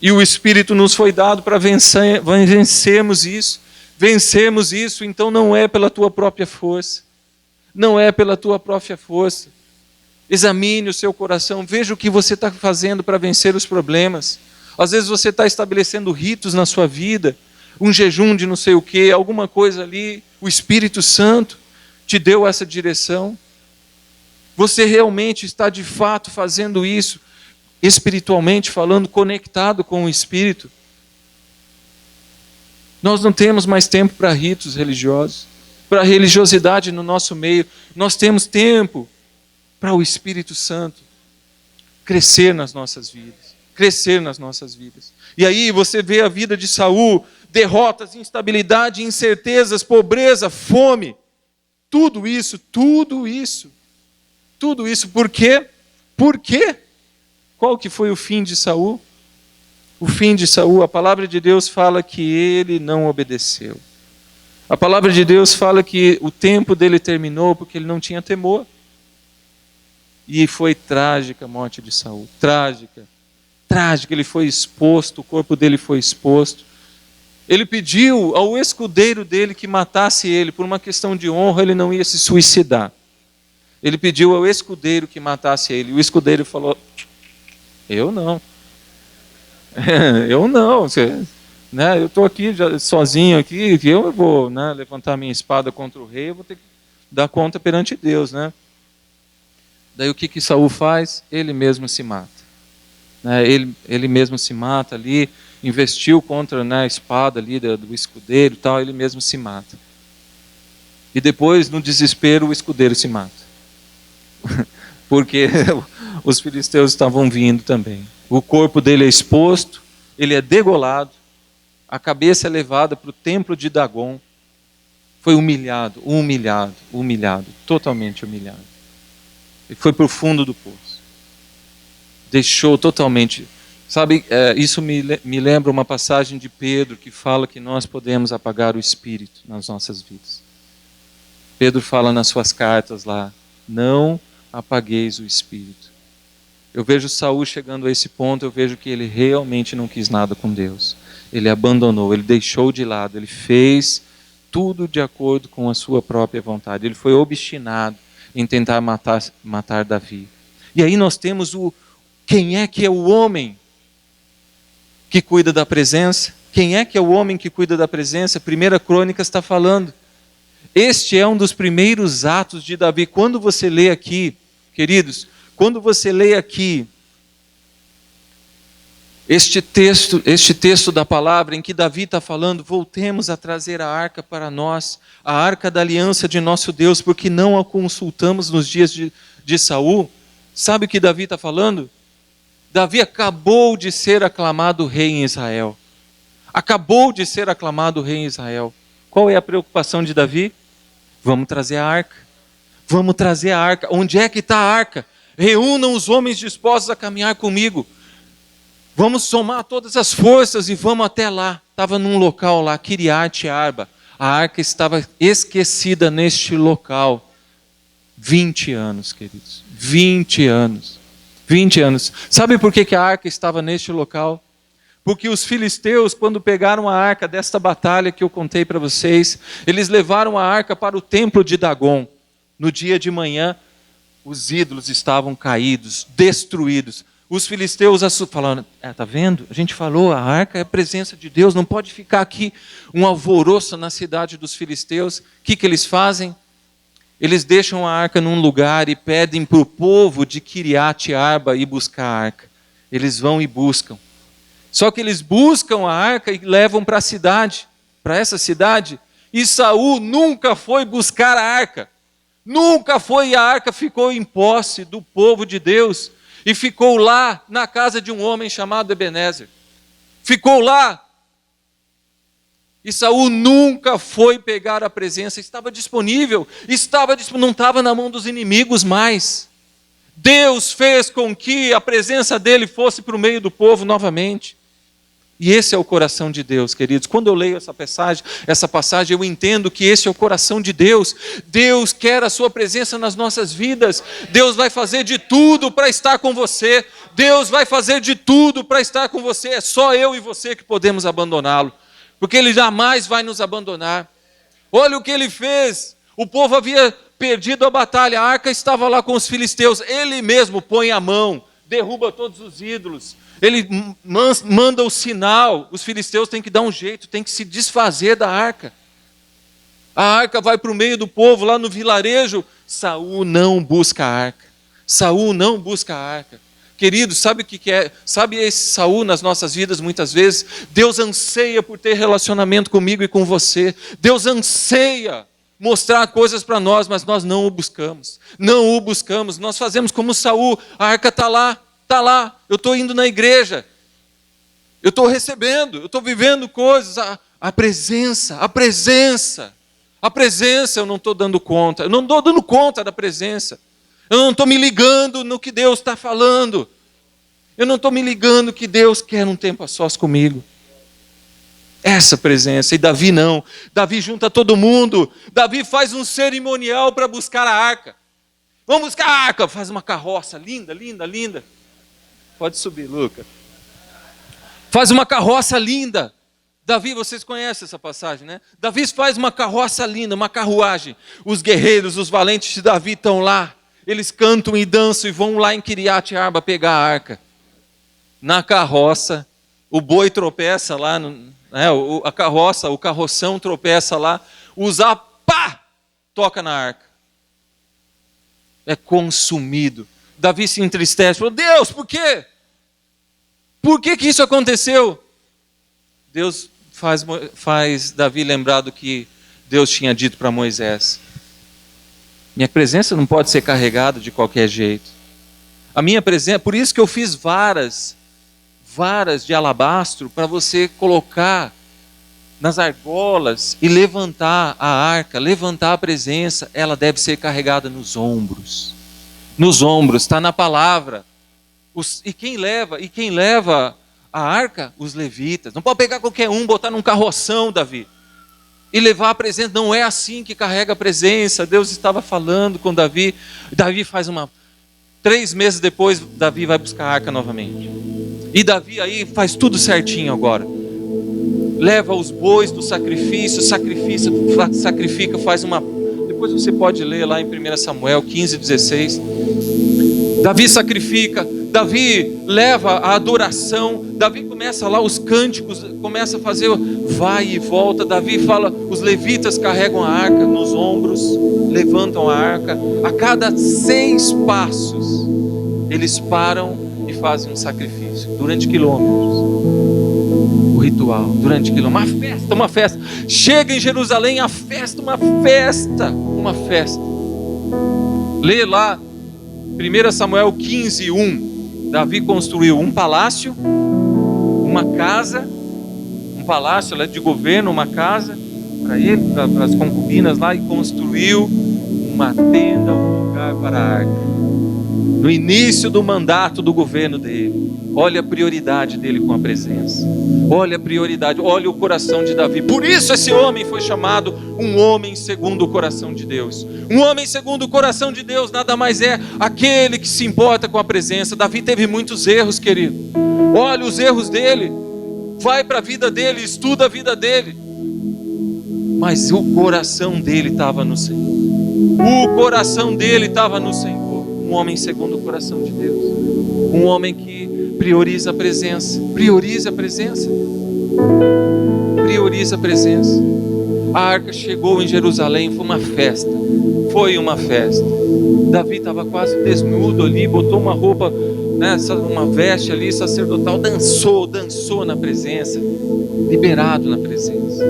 E o Espírito nos foi dado para vencermos isso. Vencermos isso, então não é pela tua própria força. Não é pela tua própria força. Examine o seu coração, veja o que você está fazendo para vencer os problemas. Às vezes você está estabelecendo ritos na sua vida, um jejum de não sei o quê, alguma coisa ali, o Espírito Santo te deu essa direção. Você realmente está de fato fazendo isso, espiritualmente falando, conectado com o Espírito? Nós não temos mais tempo para ritos religiosos, para religiosidade no nosso meio. Nós temos tempo para o Espírito Santo crescer nas nossas vidas. Crescer nas nossas vidas. E aí você vê a vida de Saul, derrotas, instabilidade, incertezas, pobreza, fome. Tudo isso. Por quê? Por quê? Qual que foi o fim de Saul? O fim de Saul, a palavra de Deus fala que ele não obedeceu. A palavra de Deus fala que o tempo dele terminou porque ele não tinha temor. E foi trágica a morte de Saul. Trágica. Ele foi exposto, o corpo dele foi exposto. Ele pediu ao escudeiro dele que matasse ele. Por uma questão de honra, ele não ia se suicidar. Ele pediu ao escudeiro que matasse ele. O escudeiro falou, eu não. Eu não. Né, eu estou aqui sozinho aqui, eu vou, né, levantar minha espada contra o rei, eu vou ter que dar conta perante Deus. Né? Daí o que Saul faz? Ele mesmo se mata. Né, ele mesmo se mata ali, investiu contra, né, a espada ali do escudeiro e tal, ele mesmo se mata. E depois, no desespero, o escudeiro se mata. Porque os filisteus estavam vindo também. O corpo dele é exposto, ele é degolado, a cabeça é levada para o templo de Dagon. Foi humilhado, totalmente humilhado. Ele foi para o fundo do poço. Deixou totalmente. Sabe, isso me lembra uma passagem de Pedro que fala que nós podemos apagar o espírito nas nossas vidas. Pedro fala nas suas cartas lá, não apagueis o espírito. Eu vejo Saul chegando a esse ponto, eu vejo que ele realmente não quis nada com Deus. Ele abandonou, ele deixou de lado, ele fez tudo de acordo com a sua própria vontade. Ele foi obstinado em tentar matar Davi. E aí nós temos quem é que é o homem que cuida da presença? Quem é que é o homem que cuida da presença? 1 Crônicas está falando. Este é um dos primeiros atos de Davi. Quando você lê aqui, queridos, quando você lê aqui este texto da palavra em que Davi está falando, voltemos a trazer a arca para nós, a arca da aliança de nosso Deus, porque não a consultamos nos dias de Saul. Sabe o que Davi está falando? Davi acabou de ser aclamado rei em Israel. Acabou de ser aclamado rei em Israel. Qual é a preocupação de Davi? Vamos trazer a arca. Vamos trazer a arca. Onde é que está a arca? Reúnam os homens dispostos a caminhar comigo. Vamos somar todas as forças e vamos até lá. Estava num local lá, Kiriat Arba. A arca estava esquecida neste local. 20 anos, queridos. 20 anos. 20 anos. Sabe por que a arca estava neste local? Porque os filisteus, quando pegaram a arca desta batalha que eu contei para vocês, eles levaram a arca para o templo de Dagon. No dia de manhã, os ídolos estavam caídos, destruídos. Os filisteus falaram, tá vendo? A gente falou, a arca é a presença de Deus, não pode ficar aqui um alvoroço na cidade dos filisteus. O que eles fazem? Eles deixam a arca num lugar e pedem para o povo de Kiriat Arba ir buscar a arca. Eles vão e buscam. Só que eles buscam a arca e levam para a cidade, para essa cidade, e Saul nunca foi buscar a arca. Nunca foi, e a arca ficou em posse do povo de Deus, e ficou lá na casa de um homem chamado Ebenezer. Ficou lá. E Saul nunca foi pegar a presença, estava disponível, não estava na mão dos inimigos mais. Deus fez com que a presença dele fosse para o meio do povo novamente. E esse é o coração de Deus, queridos. Quando eu leio essa passagem, eu entendo que esse é o coração de Deus. Deus quer a sua presença nas nossas vidas. Deus vai fazer de tudo para estar com você. Deus vai fazer de tudo para estar com você. É só eu e você que podemos abandoná-lo, porque Ele jamais vai nos abandonar. Olha o que Ele fez. O povo havia perdido a batalha, a arca estava lá com os filisteus. Ele mesmo põe a mão, derruba todos os ídolos. Ele manda o sinal, os filisteus têm que dar um jeito, têm que se desfazer da arca. A arca vai para o meio do povo, lá no vilarejo. Saul não busca a arca. Saul não busca a arca. Queridos, sabe o que é? Sabe esse Saul nas nossas vidas muitas vezes? Deus anseia por ter relacionamento comigo e com você. Deus anseia mostrar coisas para nós, mas nós não o buscamos. Não o buscamos. Nós fazemos como Saul, a arca está lá. Está lá, eu estou indo na igreja, eu estou recebendo, eu estou vivendo coisas, a presença A presença eu não estou dando conta. Eu não estou dando conta da presença. Eu não estou me ligando no que Deus está falando. Eu não estou me ligando que Deus quer um tempo a sós comigo. Essa presença. E Davi não. Davi junta todo mundo. Davi faz um cerimonial para buscar a arca. Vamos buscar a arca. Faz uma carroça linda, linda, linda. Pode subir, Luca. Faz uma carroça linda. Davi, vocês conhecem essa passagem, né? Davi faz uma carroça linda, uma carruagem. Os guerreiros, os valentes de Davi estão lá. Eles cantam e dançam e vão lá em Kiriat Arba pegar a arca. Na carroça, o boi tropeça lá, a carroça, o carroção tropeça lá. Usa, pá, toca na arca. É consumido. Davi se entristece, falou, Deus, por quê? Por que isso aconteceu? Deus faz Davi lembrar do que Deus tinha dito para Moisés. Minha presença não pode ser carregada de qualquer jeito. A minha presença, por isso que eu fiz varas de alabastro para você colocar nas argolas e levantar a arca, levantar a presença. Ela deve ser carregada nos ombros. Nos ombros, está na palavra. E quem leva a arca? Os levitas. Não pode pegar qualquer um, botar num carroção, Davi, e levar a presença. Não é assim que carrega a presença. Deus estava falando com Davi. Davi faz 3 meses depois, Davi vai buscar a arca novamente. E Davi aí faz tudo certinho agora. Leva os bois do sacrifício, sacrifica, faz uma... Depois você pode ler lá em 1 Samuel 15, 16. Davi sacrifica, Davi leva a adoração, Davi começa lá os cânticos, começa a fazer vai e volta. Davi fala, os levitas carregam a arca nos ombros, levantam a arca. A cada 6 passos, eles param e fazem um sacrifício, durante quilômetros. O ritual, durante quilômetros, uma festa. Chega em Jerusalém, a festa, uma festa. Lê lá, 1 Samuel 15, 1. Davi construiu um palácio, uma casa, um palácio de governo, uma casa para ele, para as concubinas lá, e construiu uma tenda, um lugar para a arca. No início do mandato do governo dele, olha a prioridade dele com a presença. Olha a prioridade, olha o coração de Davi. Por isso esse homem foi chamado um homem segundo o coração de Deus. Um homem segundo o coração de Deus nada mais é aquele que se importa com a presença. Davi teve muitos erros, querido. Olha os erros dele. Vai para a vida dele, estuda a vida dele. Mas o coração dele estava no Senhor. O coração dele estava no Senhor. Um homem segundo o coração de Deus. Um homem que prioriza a presença. Prioriza a presença. Prioriza a presença. A arca chegou em Jerusalém, foi uma festa. Foi uma festa. Davi estava quase desnudo ali, botou uma roupa, uma veste ali sacerdotal, dançou na presença, liberado na presença.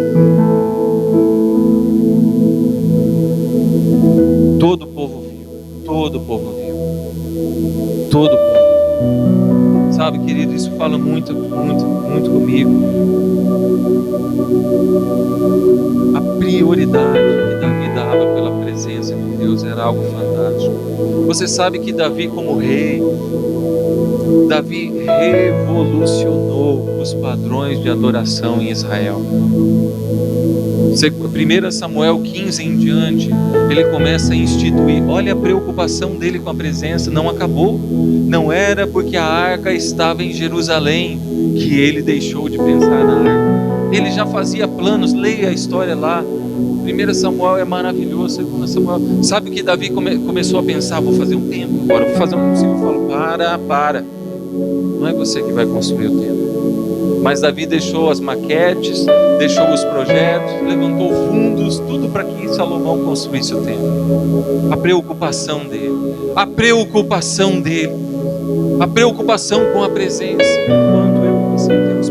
Todo o povo viu. Todo o povo viu. Todo o povo. Sabe, querido, isso fala muito, muito, muito comigo. A prioridade que Davi dava pela presença de Deus era algo fantástico. Você sabe que Davi, como rei, Davi revolucionou os padrões de adoração em Israel. 1 Samuel 15 em diante, ele começa a instituir. Olha a preocupação dele com a presença, não acabou. Não era porque a arca estava em Jerusalém que ele deixou de pensar na arca. Ele já fazia planos, leia a história lá. 1 Samuel é maravilhoso, 2 Samuel. Sabe o que Davi começou a pensar? Vou fazer um templo agora, vou fazer um templo. Eu falo, para. Não é você que vai construir o templo. Mas Davi deixou as maquetes, deixou os projetos, levantou fundos, tudo para que Salomão construísse o templo. A preocupação com a presença. Quanto eu e você temos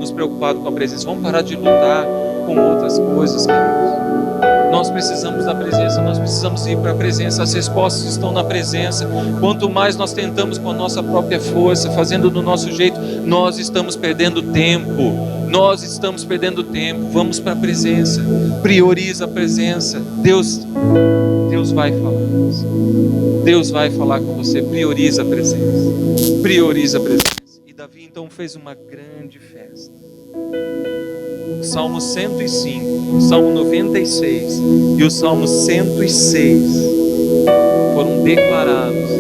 nos preocupado com a presença. Vamos parar de lutar com outras coisas, queridos. Nós precisamos da presença, nós precisamos ir para a presença. As respostas estão na presença. Quanto mais nós tentamos com a nossa própria força, fazendo do nosso jeito, nós estamos perdendo tempo. Nós estamos perdendo tempo. Vamos para a presença. Prioriza a presença. Deus vai falar com você. Deus vai falar com você. Prioriza a presença. Prioriza a presença. E Davi então fez uma grande festa. O Salmo 105, o Salmo 96 e o Salmo 106 foram declarados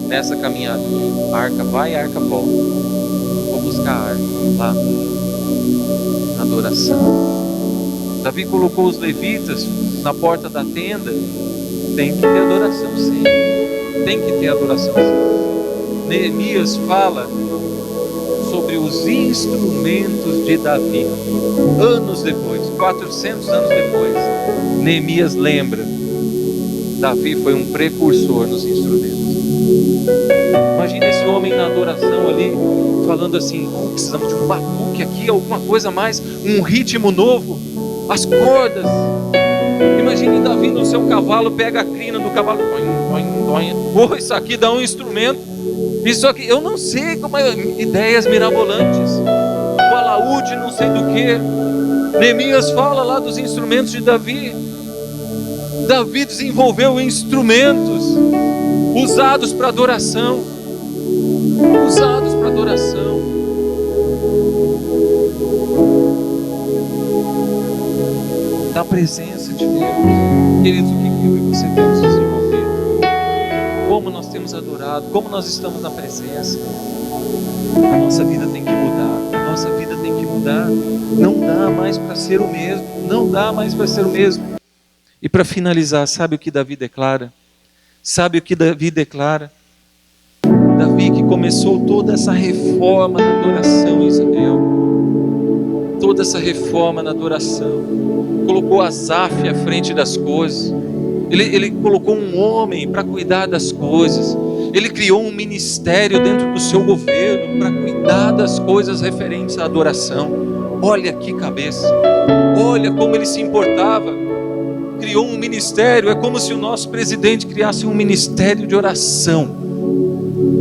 nessa caminhada. Arca vai, arca volta. Vou buscar a arca lá, na adoração. Davi colocou os levitas na porta da tenda. Tem que ter adoração sempre. Tem que ter adoração sempre. Neemias fala sobre os instrumentos de Davi. Anos depois, 400 anos depois, Neemias lembra: Davi foi um precursor nos instrumentos. Imagina esse homem na adoração ali, falando assim: precisamos de um batuque aqui, alguma coisa mais, um ritmo novo, as cordas. Imagine Davi no seu cavalo, pega a crina do cavalo, pô, isso aqui dá um instrumento. Isso aqui, eu não sei como é, ideias mirabolantes. O alaúde, não sei do que. Neemias fala lá dos instrumentos de Davi. Davi desenvolveu instrumentos usados para adoração. Usados para adoração. Da presença de Deus. Queridos, o que eu e você temos desenvolvido? Como nós temos adorado, como nós estamos na presença. A nossa vida tem que mudar. A nossa vida tem que mudar. Não dá mais para ser o mesmo. Não dá mais para ser o mesmo. E para finalizar, sabe o que Davi declara? Sabe o que Davi declara? Davi que começou toda essa reforma na adoração em Israel. Toda essa reforma na adoração. Colocou Asaf à frente das coisas. Ele colocou um homem para cuidar das coisas. Ele criou um ministério dentro do seu governo para cuidar das coisas referentes à adoração. Olha que cabeça. Olha como ele se importava. Criou um ministério. É como se o nosso presidente criasse um ministério de oração.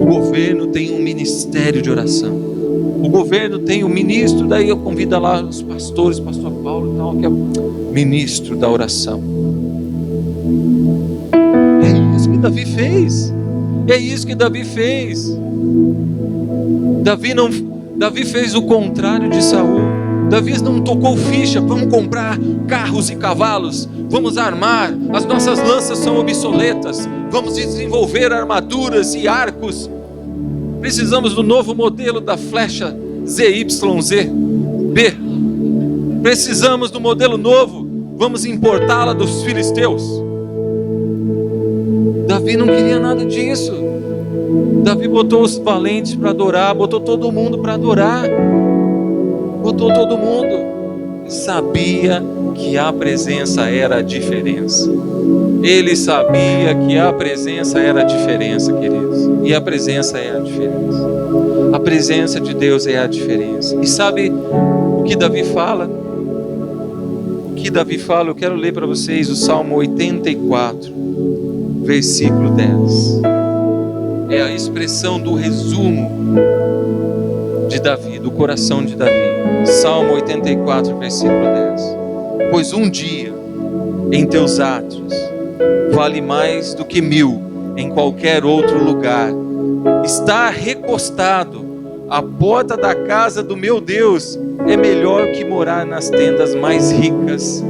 O governo tem um ministério de oração. O governo tem um ministro. Daí eu convido lá os pastores, pastor Paulo e tal, que é o ministro da oração. É isso que Davi fez. É isso que Davi fez. Davi fez o contrário de Saul. Davi não tocou ficha. Vamos comprar carros e cavalos. Vamos armar. As nossas lanças são obsoletas. Vamos desenvolver armaduras e arcos. Precisamos do novo modelo da flecha ZYZ-B. Precisamos do modelo novo. Vamos importá-la dos filisteus. Davi não queria nada disso. Davi botou os valentes para adorar. Botou todo mundo para adorar. Botou todo mundo. Sabia que a presença era a diferença. Ele sabia que a presença era a diferença, queridos. E a presença é a diferença. A presença de Deus é a diferença. E sabe o que Davi fala? O que Davi fala? Eu quero ler para vocês o Salmo 84, versículo 10. É a expressão do resumo de Davi, do coração de Davi. Salmo 84, versículo 10. Pois um dia em teus átrios vale mais do que 1000 em qualquer outro lugar. Estar recostado à porta da casa do meu Deus é melhor que morar nas tendas mais ricas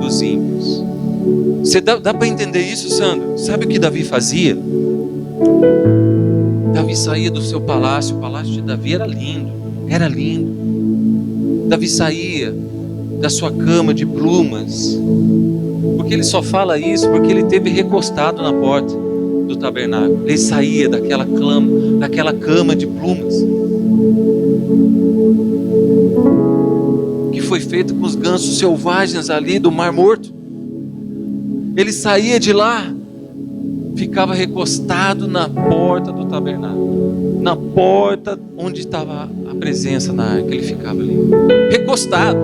dos ímpios. Você dá para entender isso, Sandro? Sabe o que Davi fazia? Davi saía do seu palácio. O palácio de Davi era lindo. Era lindo. Davi saía da sua cama de plumas. Porque ele só fala isso porque ele teve recostado na porta do tabernáculo. Ele saía daquela cama de plumas que foi feita com os gansos selvagens ali do Mar Morto. Ele saía de lá, ficava recostado na porta do tabernáculo, na porta onde estava a presença na arca. Ele ficava ali, recostado.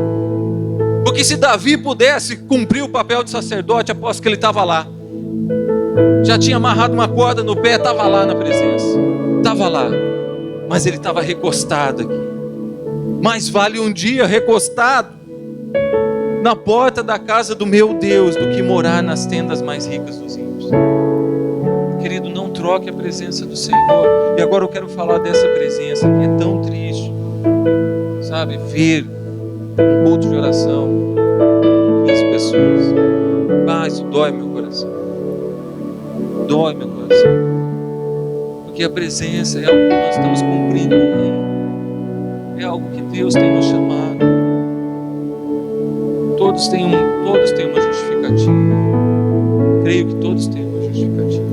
Porque se Davi pudesse cumprir o papel de sacerdote, aposto que ele estava lá. Já tinha amarrado uma corda no pé, estava lá na presença. Estava lá. Mas ele estava recostado aqui. Mais vale um dia recostado na porta da casa do meu Deus do que morar nas tendas mais ricas dos ímpios. Querido, não troque a presença do Senhor. E agora eu quero falar dessa presença que é tão triste, sabe? Ver um culto de oração, 15 pessoas. Ah, isso dói meu coração. Dói meu coração. Porque a presença é algo que nós estamos cumprindo no reino. É algo que Deus tem nos chamado. Todos têm uma justificativa. Creio que todos têm uma justificativa.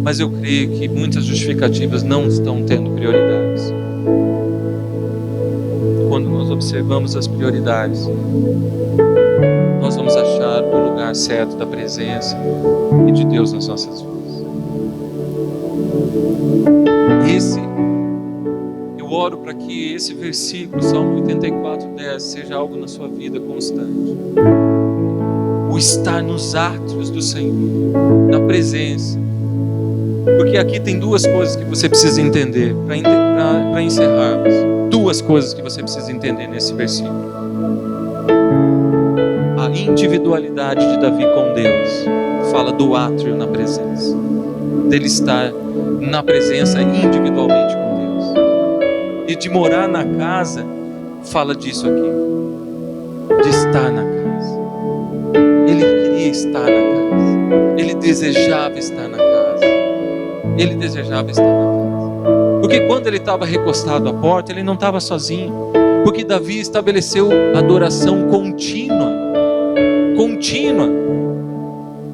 Mas eu creio que muitas justificativas não estão tendo prioridades. Quando nós observamos as prioridades, nós vamos achar o lugar certo da presença e de Deus nas nossas vidas. Eu oro para que esse versículo, Salmo 84:10, seja algo na sua vida constante. O estar nos átrios do Senhor, na presença. Porque aqui tem duas coisas que você precisa entender para encerrarmos. Duas coisas que você precisa entender nesse versículo. A individualidade de Davi com Deus fala do átrio na presença, dele estar na presença individualmente com Deus. E de morar na casa fala disso aqui, de estar na casa. Ele queria estar na casa, ele desejava estar na casa, ele desejava estar na casa. Porque quando ele estava recostado à porta, ele não estava sozinho, porque Davi estabeleceu adoração contínua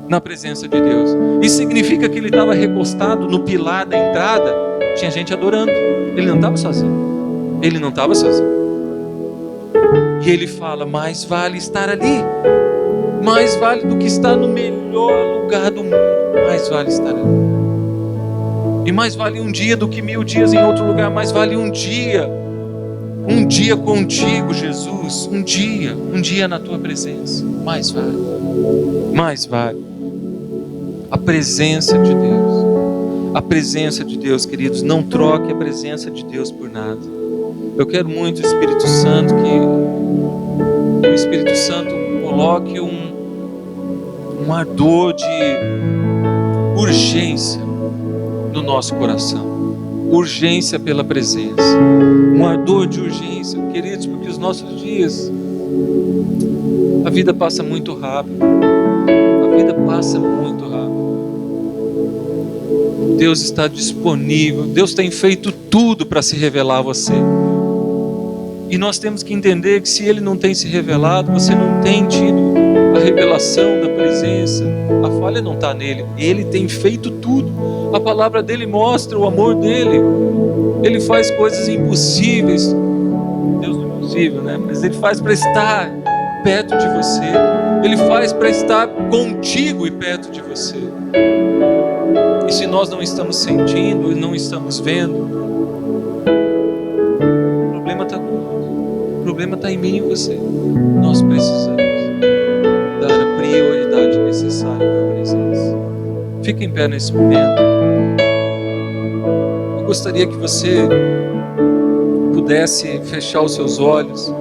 na presença de Deus. Isso significa que ele estava recostado no pilar da entrada, tinha gente adorando, ele não estava sozinho, e ele fala, mais vale estar ali, mais vale do que estar no melhor lugar do mundo, mais vale estar ali. E mais vale um dia do que 1000 dias em outro lugar. Mais vale um dia contigo, Jesus. Um dia na tua presença. Mais vale. A presença de Deus. A presença de Deus, queridos. Não troque a presença de Deus por nada. Eu quero muito o Espírito Santo, que o Espírito Santo coloque um ardor de urgência no nosso coração, urgência pela presença, um ardor de urgência, queridos, porque os nossos dias, a vida passa muito rápido, Deus está disponível, Deus tem feito tudo para se revelar a você, e nós temos que entender que se Ele não tem se revelado, você não tem tido a revelação da presença, a falha não está nele, Ele tem feito tudo. A palavra dele mostra o amor dele. Ele faz coisas impossíveis. Deus não é impossível, né? Mas Ele faz para estar perto de você. Ele faz para estar contigo e perto de você. E se nós não estamos sentindo e não estamos vendo, o problema está conosco. O problema está em mim e em você. Nós precisamos dar a prioridade necessária para a presença. Fique em pé nesse momento. Eu gostaria que você pudesse fechar os seus olhos